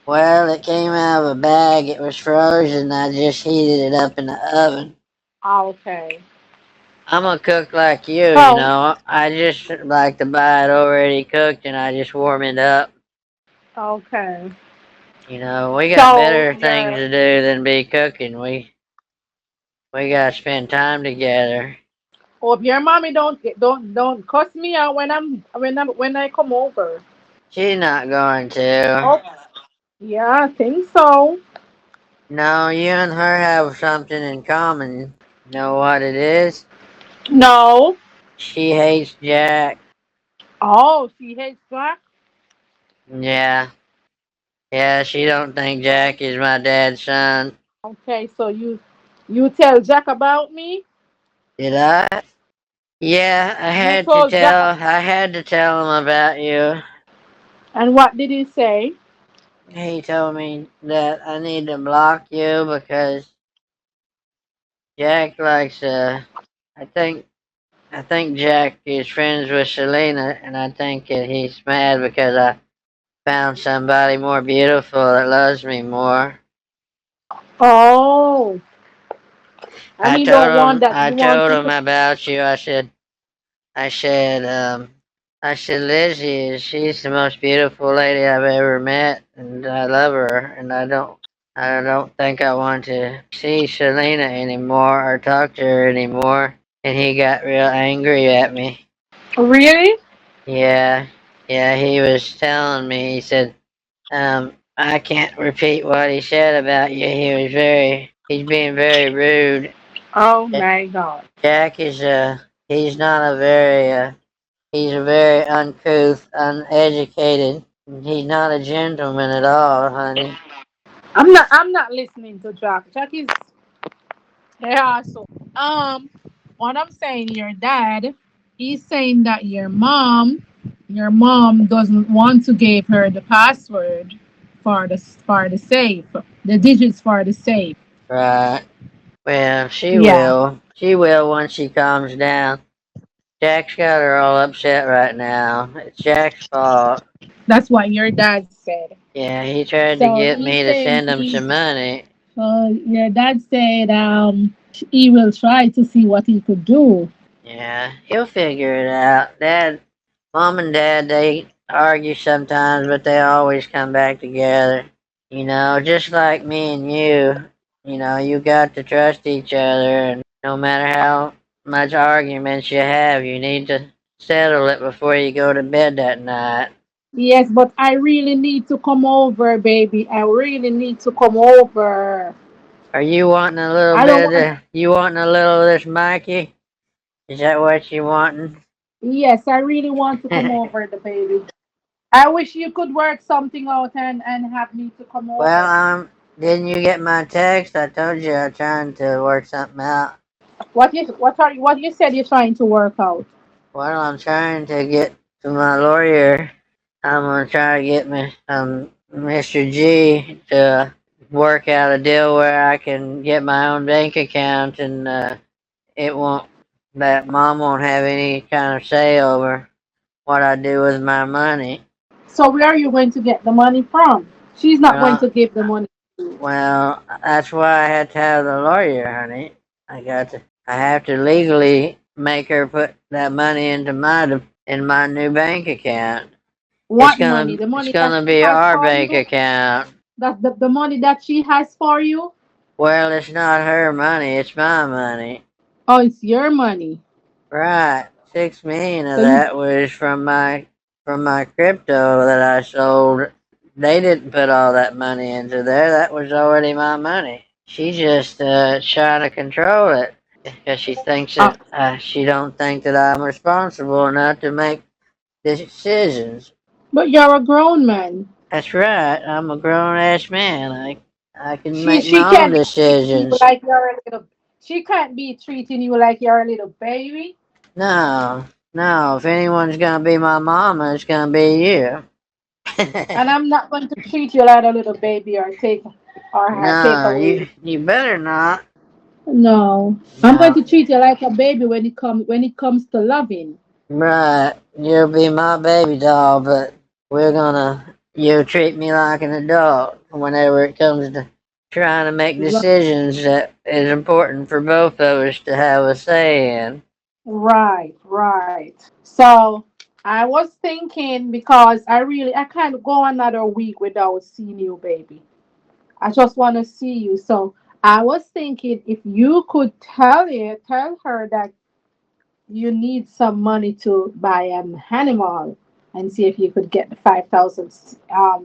S6: Well, it came out of a bag. It was frozen. I just heated it up in the oven.
S4: Ah, okay.
S6: I'm a cook like you
S4: So,
S6: know. I just like to buy it already cooked and I just warm it up.
S4: okay.
S6: We got
S4: So
S6: better things
S4: your
S6: to do than be cooking. We gotta spend time together.
S4: hope your mommy don't cuss me out when I come over.
S6: She's not going to.
S4: Oh, yeah, I think so.
S6: No, you and her have something in common. You know what it is?
S4: No.
S6: She hates Jack.
S4: Oh, she hates black.
S6: Yeah. Yeah, she don't think Jack is my dad's son.
S4: Okay, so you tell Jack about me.
S6: Did I? Yeah,
S4: You told Jack,
S6: I had to tell him about you.
S4: and what did he say?
S6: He told me that I need to block you because Jack likes I think I think Jack is friends with Selena and I think that he's mad because I found somebody more beautiful that loves me more.
S4: Oh, and he don't want that.
S6: I
S4: He wants
S6: told
S4: you
S6: him
S4: to.
S6: about you. I said, Lizzie, she's the most beautiful lady I've ever met, and I love her, and I don't think I want to see Selena anymore or talk to her anymore. And he got real angry at me.
S4: Really?
S6: Yeah, yeah, he was telling me, he said, I can't repeat what he said about you. He's being very rude.
S4: Oh
S6: Ja-
S4: my God.
S6: Jack is, he's not a very, he's a very uncouth, uneducated. He's not a gentleman at all, honey.
S4: I'm not listening to Jack. Jack is yeah. So what I'm saying, your dad, he's saying that your mom doesn't want to give her the password for the safe, the digits for the safe.
S6: Right. Well, she
S4: Yeah,
S6: will. She will once she calms down. Jack's got her all upset right now. It's Jack's fault.
S4: that's what your dad said.
S6: Yeah, he tried to
S4: So
S6: get
S4: he's
S6: me to
S4: saying
S6: send him some money.
S4: your dad said he will try to see what he could do.
S6: Yeah, he'll figure it out. Mom and Dad, they argue sometimes, but they always come back together. Just like me and you. You got to trust each other, and no matter how much arguments you have, you need to settle it before you go to bed that night.
S4: Yes, but I really need to come over, baby. I really need to come over.
S6: Are you wanting a little
S4: I don't
S6: bit
S4: want.
S6: of, you wanting a little of this Mikey? Is that what you wanting?
S4: Yes, I really want to come over, the baby. I wish you could work something out and have me to come
S6: Well,
S4: over.
S6: didn't you get my text? I told you I'm trying to work something out.
S4: What you said you're trying to work out?
S6: Well, I'm trying to get to my lawyer. I'm gonna try to get Mr. G to work out a deal where I can get my own bank account and it won't that mom won't have any kind of say over what I do with my money.
S4: So where are you going to get the money from? She's not going
S6: Well,
S4: to give the money to you.
S6: well, that's why I had to have the lawyer, honey. I have to legally make her put that money in my new bank account.
S4: What money? The
S6: It's
S4: money that
S6: gonna
S4: she
S6: be
S4: has
S6: our
S4: for
S6: bank
S4: you?
S6: account.
S4: That's the money that she has for you?
S6: Well, it's not her money, it's my money.
S4: Oh, it's your money.
S6: Right. 6 million of
S4: So you
S6: that was from my crypto that I sold. They didn't put all that money into there. That was already my money. She's just trying to control it because she thinks
S4: Uh,
S6: that she don't think that I'm responsible enough to make decisions.
S4: but you're a grown man.
S6: That's right. I'm a grown ass man. I can
S4: She
S6: make
S4: she
S6: my own
S4: can't be treating you
S6: decisions.
S4: like you're a little. She can't be treating you like you're a little baby.
S6: No, no. If anyone's gonna be my mama, it's gonna be you.
S4: And I'm not going to treat you like a little baby or take
S6: No,
S4: away.
S6: you better not.
S4: No, I'm going
S6: No,
S4: to treat you like a baby when it comes to loving.
S6: right. You'll be my baby doll, but you'll treat me like an adult whenever it comes to trying to make
S4: Ri-
S6: decisions that is important for both of us to have a say in.
S4: Right, right. So I was thinking because I can't go another week without seeing you, baby. I just want to see you. So I was thinking if you could tell her that you need some money to buy an animal and see if you could get the 5,000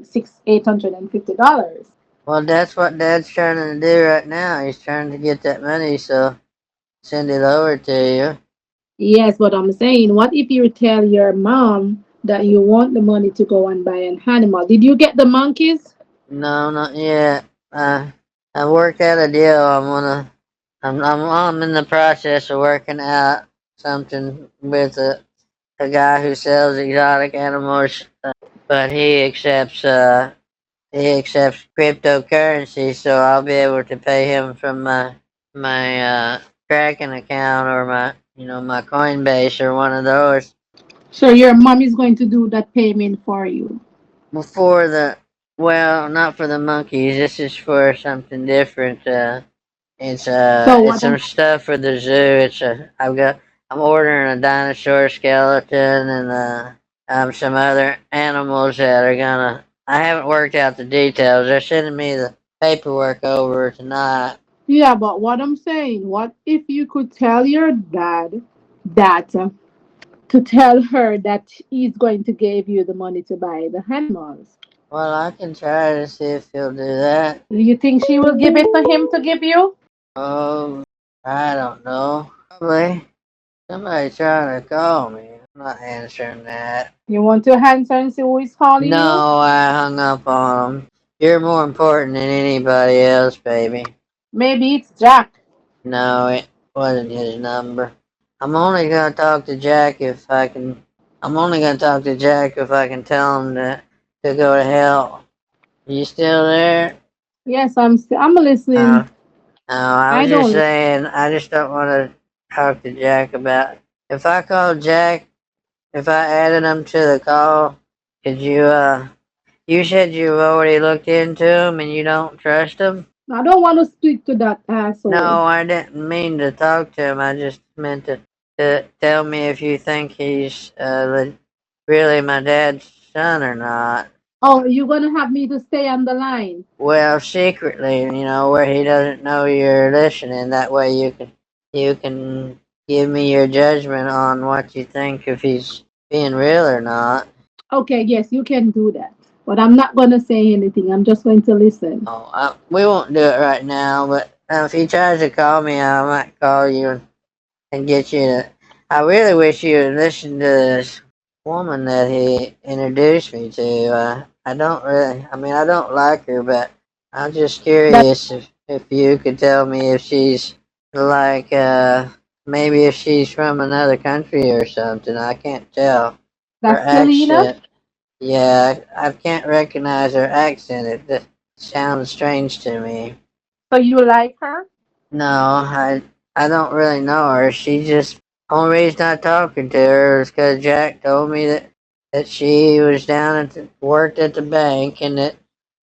S4: six $850.
S6: Well, that's what Dad's trying to do right now. He's trying to get that money, so send it over to you.
S4: Yes, but I'm saying, what if you tell your mom that you want the money to go and buy an animal? Did you get the monkeys?
S6: No, not yet. I worked out a deal. I'm in the process of working out something with a guy who sells exotic animals, but he accepts cryptocurrency, so I'll be able to pay him from my Kraken account or my Coinbase or one of those.
S4: So your mom is going to do that payment for you.
S6: Before well, not for the monkeys. This is for something different.
S4: So
S6: It's
S4: what
S6: some
S4: I'm
S6: stuff for the zoo. I'm ordering a dinosaur skeleton and some other animals that are gonna. I haven't worked out the details. They're sending me the paperwork over tonight.
S4: Yeah, but what I'm saying, what if you could tell your dad that to tell her that he's going to give you the money to buy the animals?
S6: Well, I can try to see if he'll do that.
S4: Do you think she will give it to him to give you?
S6: Oh, I don't know. Probably somebody trying to call me. I'm not answering that.
S4: You want to answer and see who is calling you?
S6: No, I hung up on him. You're more important than anybody else, baby.
S4: Maybe it's Jack.
S6: No, it wasn't his number. I'm only gonna talk to Jack if I can. I'm only gonna talk to Jack if I can tell him to go to hell. You still there?
S4: Yes, I'm
S6: No,
S4: listening.
S6: no. I
S4: I
S6: was just
S4: don't.
S6: saying. I just don't want to talk to Jack about. If I called Jack, if I added him to the call, could you? You said you've already looked into him and you don't trust him.
S4: I don't want to speak to that asshole.
S6: No, I didn't mean to talk to him. I just meant to tell me if you think he's really my dad's son or not.
S4: Oh, you're gonna have me to stay on the line.
S6: Well, secretly, where he doesn't know you're listening. That way you can give me your judgment on what you think if he's being real or not.
S4: Okay, yes, you can do that. But I'm not gonna say anything. I'm just going to listen.
S6: Oh, we won't do it right now. But if he tries to call me, I might call you and get you to. I really wish you would listen to this woman that he introduced me to. I don't really, I mean, I don't like her, but I'm just
S4: That
S6: curious if you could tell me if she's like, maybe if she's from another country or something. I can't tell. Her
S4: that's Selena.
S6: accent, yeah, I can't recognize her accent. It just sounds strange to me.
S4: So you like her?
S6: No, I don't really know her. She just only reason I talking to her is because Jack told me that she was down worked at the bank and that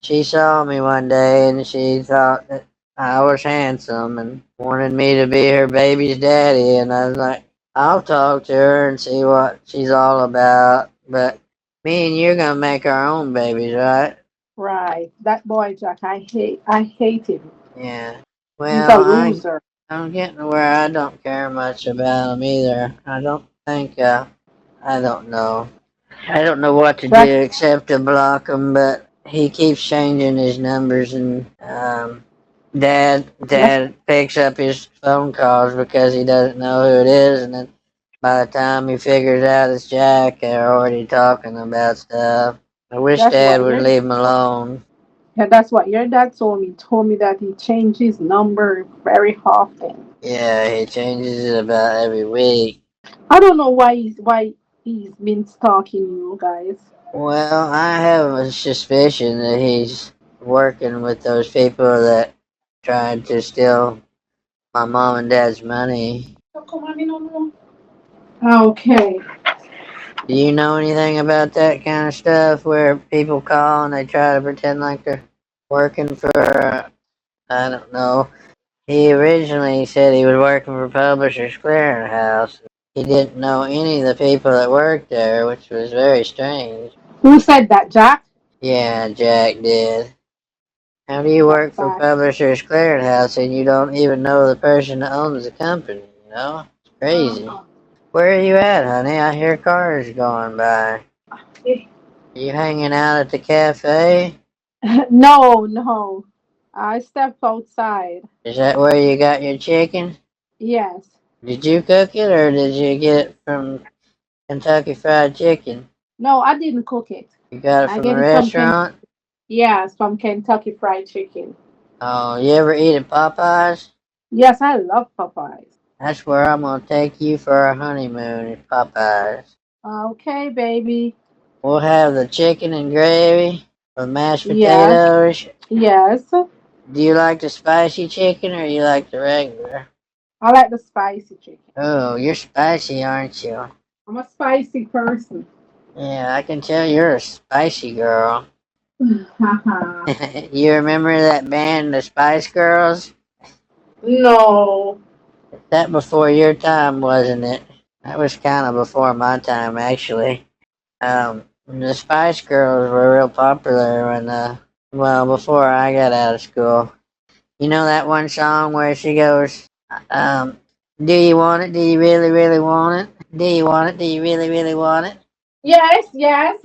S6: she saw me one day and she thought that I was handsome and wanted me to be her baby's daddy and I was like, I'll talk to her and see what she's all about. But me and you're gonna make our own babies, right?
S4: Right. That boy Jack, I hate him.
S6: Yeah.
S4: He's
S6: Well,
S4: a loser.
S6: I'm getting to where I don't care much about him either. I don't think, I don't know. I don't know what to do
S4: Jack,
S6: except to block him, but he keeps changing his numbers and
S1: Yes,
S6: Dad picks up his phone calls because he doesn't know who it is, and then by the time he figures out it's Jack, they're already talking about stuff. I wish
S1: that's
S6: Dad
S1: what
S6: would leave him alone.
S1: that's what your dad told me. Told me that he changed his number very often.
S6: Yeah, he changes it about every week.
S1: I don't know why he's been stalking you guys.
S6: Well, I have a suspicion that he's working with those people that tried to steal my mom and dad's money.
S1: How come I don't know? Okay.
S6: Do you know anything about that kind of stuff where people call and they try to pretend like they're working for, I don't know. He originally said he was working for Publishers Clearinghouse. He didn't know any of the people that worked there, which was very strange.
S1: Who said that, Jack?
S6: Yeah, Jack did. How do you
S1: That's
S6: work for
S1: bad.
S6: Publishers Clearinghouse and you don't even know the person that owns the company, you know? It's crazy.
S1: Uh-huh.
S6: Where are you at, honey? I hear cars going by.
S1: Eh,
S6: Are you hanging out at the cafe?
S1: no, no. I stepped outside.
S6: Is that where you got your chicken?
S1: Yes.
S6: Did you cook it or did you get it from Kentucky Fried Chicken?
S1: No, I didn't cook it.
S6: You got it
S1: I
S6: from the
S1: get it from
S6: restaurant?
S1: yes, from Kentucky Fried Chicken.
S6: Oh, you ever eat at Popeyes?
S1: Yes, I love Popeyes.
S6: That's where I'm gonna take you for our honeymoon at Popeyes.
S1: Okay, baby.
S6: We'll have the chicken and gravy with mashed
S1: Yes,
S6: potatoes.
S1: yes.
S6: Do you like the spicy chicken or you like the regular?
S1: I like the spicy chicken.
S6: Oh, you're spicy, aren't you?
S1: I'm a spicy person.
S6: Yeah, I can tell you're a spicy girl.
S1: Haha.
S6: You remember that band, the Spice Girls?
S1: No.
S6: That before your time, wasn't it? That was kind of before my time, actually. The Spice Girls were real popular when, well, before I got out of school. You know that one song where she goes, um, do you want it? Do you really, really want it? Do you want it? Do you really, really want it?
S1: Yes, yes.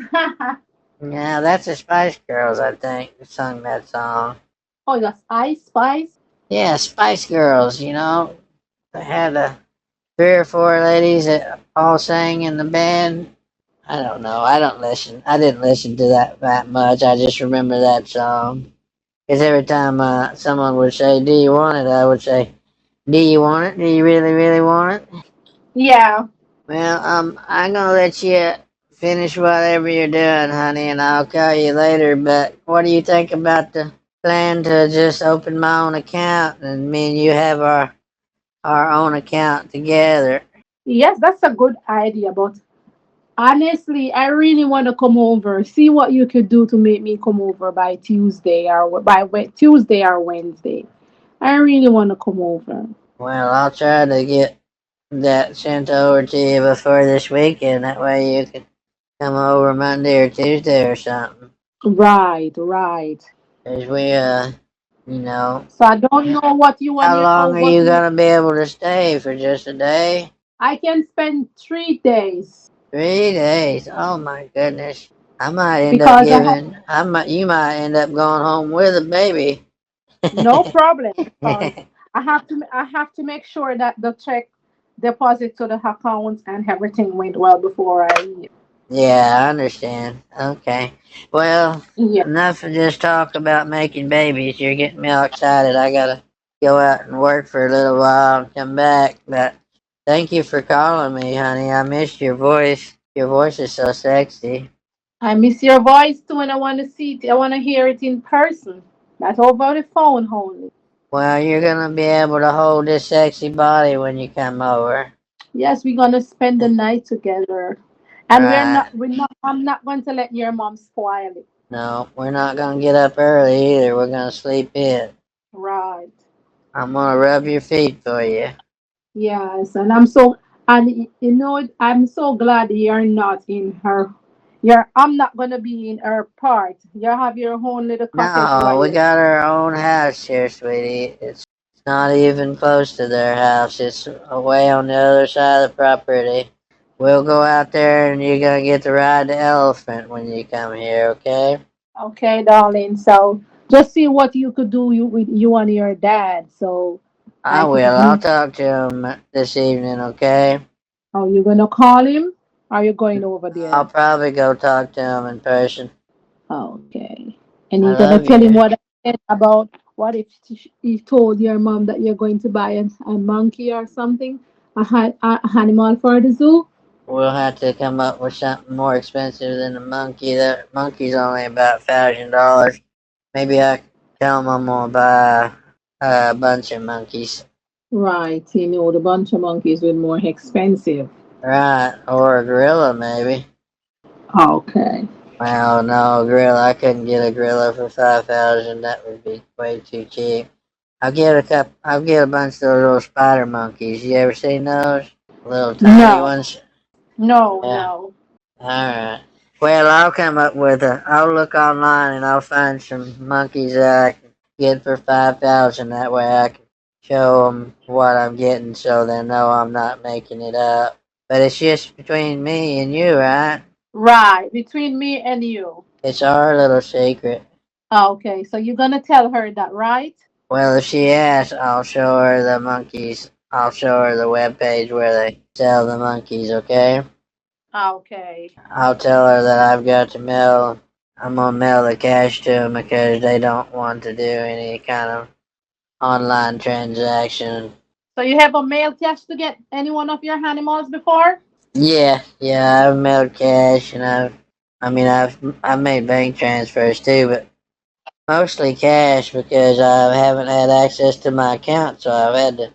S6: Yeah, that's the Spice Girls, I think, who sung that song.
S1: Oh, the ice spice.
S6: Yeah, Spice Girls, you know. They had 3 or 4 ladies that all sang in the band. I don't know. I don't listen. I didn't listen to that much. I just remember that song. Because every time someone would say, "Do you want it?" I would say, "Do you want it? Do you really, really want it?"
S1: Yeah.
S6: Well, I'm gonna let you finish whatever you're doing, honey, and I'll call you later. But what do you think about the plan to just open my own account and me and you have our own account together?
S1: Yes, that's a good idea, but honestly, I really want to come over. See what you could do to make me come over by Tuesday or Tuesday or Wednesday. I really want to come over.
S6: Well, I'll try to get that sent over to you before this weekend. That way you can come over Monday or Tuesday or something.
S1: Right, right.
S6: 'Cause we, you know,
S1: So I don't know what you want
S6: how
S1: me. Oh,
S6: long are
S1: what
S6: you
S1: you?
S6: gonna be able to stay for? Just a day?
S1: I can spend 3 days
S6: 3 days? Oh my goodness! I might end up
S1: because I have
S6: giving. You might end up going home with a baby.
S1: no problem because I have to make sure that the check deposit to the account and everything went well before I leave.
S6: Yeah, I understand. Okay. Well,
S1: Yeah.
S6: enough of just talk about making babies. You're getting me all excited. I gotta go out and work for a little while and come back. But thank you for calling me, honey. I missed your voice. Your voice is so sexy.
S1: I miss your voice too, and I want to see it. I want to hear it in person, not over the phone only.
S6: Well, you're gonna be able to hold this sexy body when you come over.
S1: Yes, we're gonna spend the night together, and we're
S6: Right.
S1: not. We're not. I'm not going to let your mom spoil it.
S6: No, we're not gonna get up early either. We're gonna sleep in.
S1: Right.
S6: I'm gonna rub your feet for you.
S1: Yes, and I'm so. And I'm so glad you're not in her. You're. I'm not gonna be in her part. You have your own little cottage
S6: No,
S1: while
S6: we
S1: you.
S6: got our own house here, sweetie. It's not even close to their house. It's away on the other side of the property. We'll go out there and you're gonna get to ride the elephant when you come here, okay?
S1: Okay, darling. So Just see what you could do with you and your dad. So
S6: I
S1: I
S6: will.
S1: could
S6: I'll
S1: be.
S6: talk to him this evening, okay?
S1: Are you gonna call him? Are you going over
S6: I'll
S1: there?
S6: probably go talk to him in person.
S1: Okay. And
S6: I
S1: you're gonna
S6: love
S1: tell him
S6: you.
S1: what I said about what if he told your mom that you're going to buy a monkey or something, a animal for the zoo?
S6: We'll have to come up with something more expensive than a monkey. That monkey's only about $1,000. Maybe I can tell him I'm gonna buy a bunch of monkeys.
S1: Right. The bunch of monkeys were more expensive.
S6: Right, or a gorilla maybe.
S1: Okay.
S6: Well, no, a gorilla. I couldn't get a gorilla for 5,000. That would be way too cheap. I'll get a couple. I'll get a bunch of those little spider monkeys. You ever seen those? Little tiny
S1: No.
S6: ones.
S1: No.
S6: Yeah.
S1: No.
S6: All right. Well, I'll come up with a. I'll look online and I'll find some monkeys that I can get for 5,000. That way I can show them what I'm getting, so they know I'm not making it up. But it's just between me and you, right?
S1: Right. Between me and you.
S6: It's our little secret.
S1: Okay. So you're gonna tell her that, right?
S6: Well, if she asks, I'll show her the monkeys. I'll show her the web page where they sell the monkeys. Okay.
S1: Okay.
S6: I'll tell her that I've got to mail. I'm gonna mail the cash to them because they don't want to do any kind of online transaction.
S1: So you have a mail cash to get any one of your animals before?
S6: Yeah, yeah, I've mailed cash and I've made bank transfers too, but mostly cash because I haven't had access to my account, so I've had to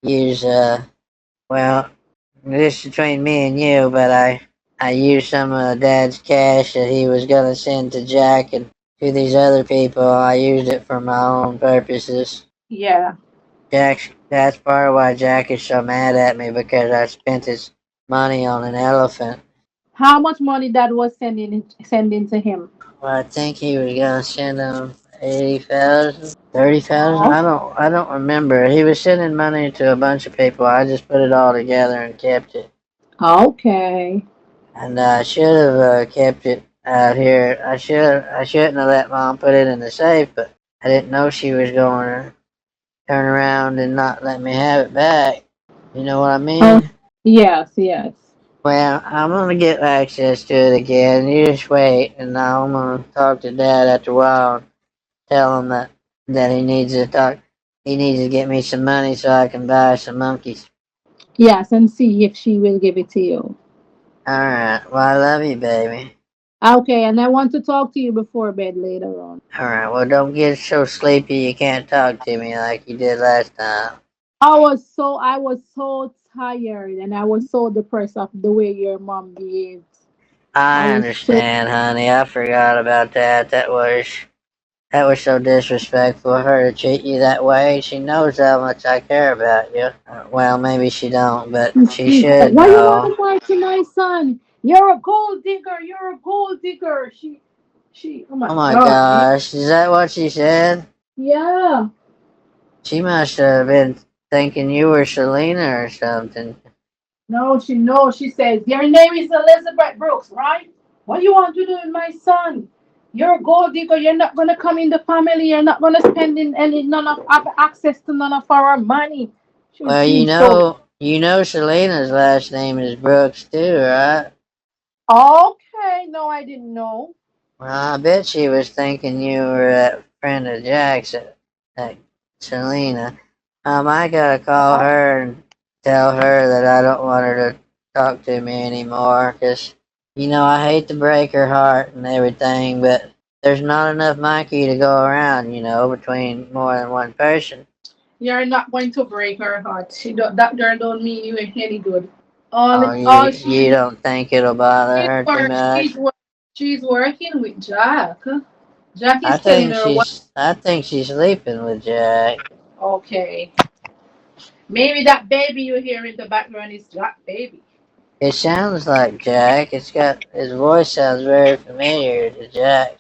S6: use well, this is between me and you, but I used some of Dad's cash that he was gonna send to Jack and to these other people. I used it for my own purposes.
S1: Yeah.
S6: That's part of why Jack is so mad at me because I spent his money on an elephant.
S1: How much money that was sending to him?
S6: Well, I think he was gonna send him 80,000, 30,000.
S1: Oh.
S6: I don't remember. He was sending money to a bunch of people. I just put it all together and kept it.
S1: Okay.
S6: And I should have kept it out here. I shouldn't have let Mom put it in the safe, but I didn't know she was going to turn around and not let me have it back. You know what I
S1: Oh,
S6: mean?
S1: yes, yes.
S6: Well, I'm gonna get access to it again. You just wait, and I'm gonna talk to Dad after a while. And tell him that he needs to talk. He needs to get me some money so I can buy some monkeys.
S1: Yes, and see if she will give it to you.
S6: All right. Well, I love you, baby.
S1: Okay, and I want to talk to you before bed later on.
S6: All right. Well, don't get so sleepy you can't talk to me like you did last time.
S1: I was so tired and I was so depressed of the way your mom behaved. I
S6: I
S1: was so
S6: understand, honey. I forgot about that. That was so disrespectful of her to treat you that way. She knows how much I care about you. Well, maybe she don't, but she
S1: she said,
S6: should
S1: "Why you want
S6: know.
S1: to lie to my son? You're a gold digger. You're a gold digger." She. Oh
S6: Oh
S1: my
S6: my
S1: God.
S6: gosh, is that what she said?
S1: Yeah.
S6: She must have been thinking you were Selena or something.
S1: No, she knows. She says, "Your name is Elizabeth Brooks, right? What do you want to do with my son? You're a gold digger. You're not gonna come in the family. You're not gonna spend in any none of have access to none of our money." She
S6: Well,
S1: seems so
S6: Selena's last name is Brooks too, right?
S1: okay. No, I didn't know.
S6: Well, I bet she was thinking you were a friend of Jack's, that Selena. I gotta call
S1: Oh,
S6: her and tell her that I don't want her to talk to me anymore, 'cause I hate to break her heart and everything, but there's not enough Mikey to go around, between more than one person.
S1: you're not going to break her heart. That girl don't mean you any good.
S6: Oh,
S1: All
S6: you don't think it'll bother
S1: she's
S6: her too
S1: work,
S6: much?
S1: she's working with Jack. Jack
S6: I
S1: is telling
S6: think
S1: her what.
S6: she's sleeping with Jack.
S1: Okay, maybe that baby you hear in the background is Jack baby.
S6: It sounds like Jack. His voice sounds very familiar to Jack.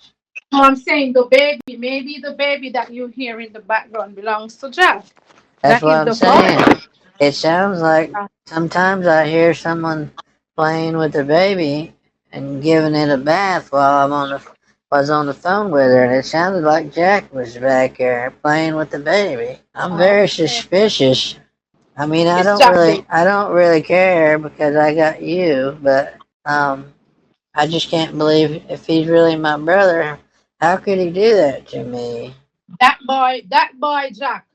S1: So I'm saying the baby, maybe the baby that you hear in the background belongs to Jack.
S6: That's
S1: That
S6: what
S1: is
S6: I'm
S1: the boy.
S6: saying. It sounds like sometimes I hear someone playing with the baby and giving it a bath while I'm on the was on the phone with her, and it sounded like Jack was back there playing with the baby. I'm very
S1: Okay.
S6: suspicious. I mean,
S1: It's Jack, baby.
S6: I don't really care because I got you, but I just can't believe if he's really my brother, how could he do that to me?
S1: That boy Jack.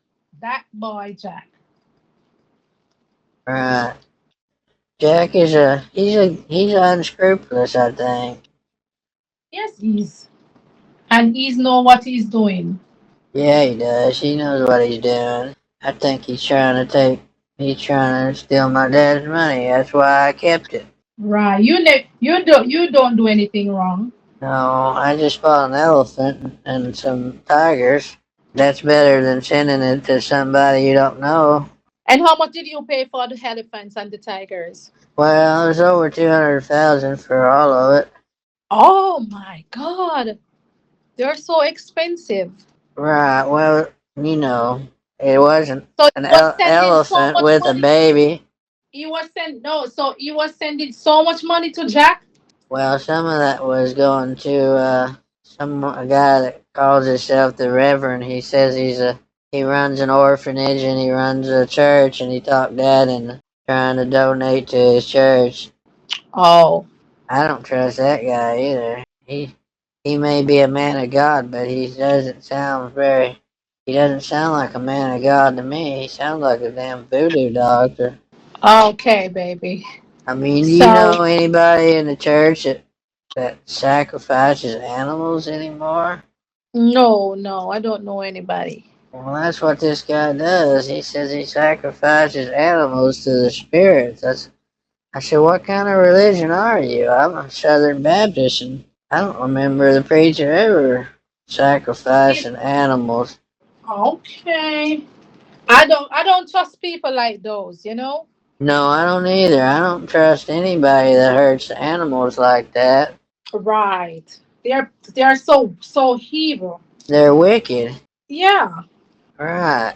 S1: That boy Jack.
S6: Right. Jack is he's unscrupulous, I think.
S1: Yes, he's. And he's know what he's doing.
S6: Yeah, he does. He knows what he's doing. I think he's trying to steal my dad's money. That's why I kept it.
S1: Right. You don't do anything wrong.
S6: No, I just bought an elephant and some tigers. That's better than sending it to somebody you don't know.
S1: And how much did you pay for the elephants and the tigers?
S6: Well, it was over 200,000 for all of it.
S1: Oh my god. They're so expensive.
S6: Right. Well, you know, it wasn't
S1: So
S6: an
S1: you was sending so
S6: elephant
S1: much
S6: with a
S1: money.
S6: baby.
S1: You was send no, so you was sending so much money to Jack?
S6: Well, some of that was going to a guy that calls himself the Reverend. He says he runs an orphanage and he runs a church, and he talked Dad into trying to donate to his church.
S1: Oh.
S6: I don't trust that guy either. He may be a man of God, but he doesn't sound like a man of God to me. He sounds like a damn voodoo doctor.
S1: Okay, baby.
S6: I mean, do you
S1: So
S6: know anybody in the church that sacrifices animals anymore?
S1: no, I don't know anybody.
S6: Well, that's what this guy does. He says he sacrifices animals to the spirits. I said, what kind of religion are you? I'm a Southern Baptist, and I don't remember the preacher ever sacrificing animals.
S1: Okay. I don't trust people like those, you know?
S6: No, I don't either. I don't trust anybody that hurts animals like that.
S1: Right. They're so evil.
S6: They're wicked.
S1: Yeah.
S6: Right.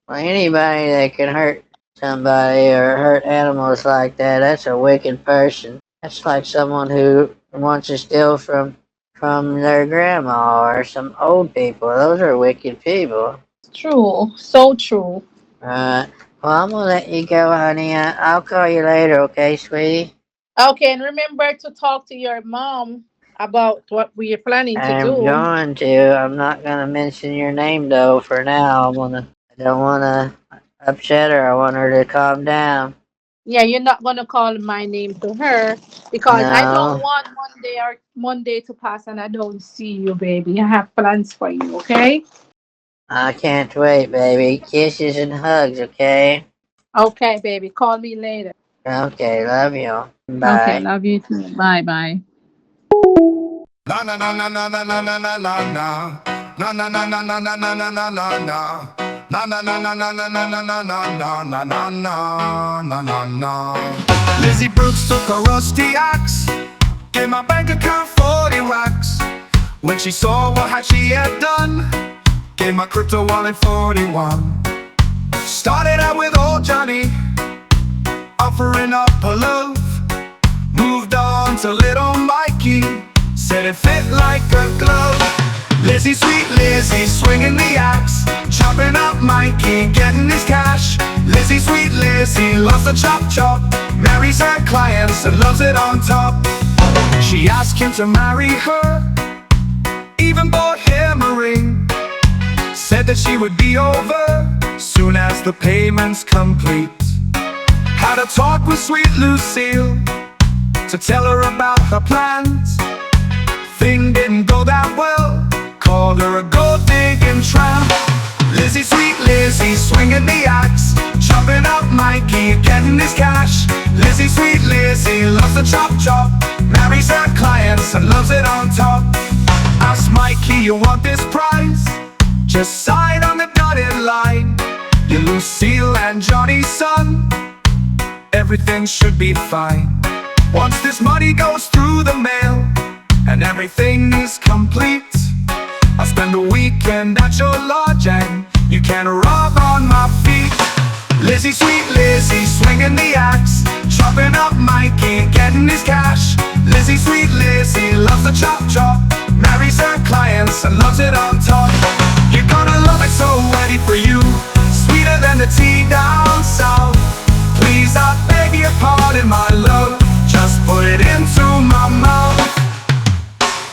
S6: Well, anybody that can hurt somebody or hurt animals like that, that's a wicked person. That's like someone who wants to steal from their grandma or some old people. Those are wicked people.
S1: True. So true.
S6: Right. Well, I'm gonna let you go, honey. I'll call you later, okay, sweetie?
S1: Okay, and remember to talk to your mom about what we are planning to
S6: I'm
S1: do.
S6: going to. I'm not gonna mention your name though for now. I don't wanna upset her. I want her to calm down.
S1: Yeah, you're not gonna call my name to her because I don't
S6: No,
S1: want Monday to pass and I don't see you, baby. I have plans for you, okay?
S6: I can't wait, baby. Kisses and hugs, okay?
S1: Okay, baby. Call me later.
S6: Okay, love you.
S1: Okay,
S6: Bye.
S1: love you too. Bye bye.
S7: Na na na na na na na na na na na. Na na na na na na na na na na na. Na na na na na na na na na na na na na na na na. Lizzie Brooks took a rusty axe, gave my bank account 40 racks. When she saw what she had done, gave my crypto wallet 41. Started out with old Johnny, offering up her love. Moved on to little Mikey, said it fit like a glove. Lizzie, sweet Lizzie, swinging the axe, chopping up Mikey, getting his cash. Lizzie, sweet Lizzie, loves to chop chop, marries her clients and loves it on top. She asked him to marry her, even bought him a ring. Said that she would be over soon as the payment's complete. Had a talk with sweet Lucille to tell her about her plans. Thing didn't go that well, called her a gold digging tramp. Lizzie, sweet Lizzie, swinging the axe, chopping up Mikey, getting his cash. Lizzie, sweet Lizzie, loves to chop chop, marries her clients and loves it on top. Ask Mikey, you want this prize? Just sign on the dotted line. You're Lucille and Johnny's son, everything should be fine. Once this money goes through the mail and everything is complete, I'll spend a weekend at your lodge and you can rub on my feet. Lizzie, sweet Lizzie, swinging the axe, chopping up Mikey, getting his cash. Lizzie, sweet Lizzie, loves to chop chop, marries her clients and loves it on top. You're gonna love it, so ready for you. Sweeter than the tea down south. Please, I beg your pardon, my love. Just put it into my mouth.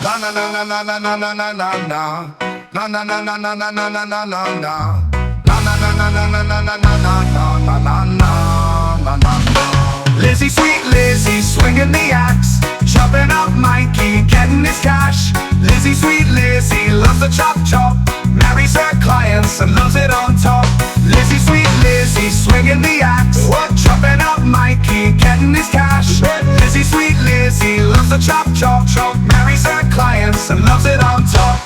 S7: Na na na na na na na na na na. Na na na na na na na na na na na. Na na na na na na na na na na na na na. Lizzie, sweet Lizzie, swinging the axe, chopping up Mikey, getting his cash. Lizzie, sweet Lizzie, loves the chop chop, marries her clients and loves it on top. Lizzie, sweet Lizzie, swinging the axe, chopping up Mikey, getting his cash. Lizzie, sweet Lizzie, loves the chop chop chop, marries her clients and loves it on top.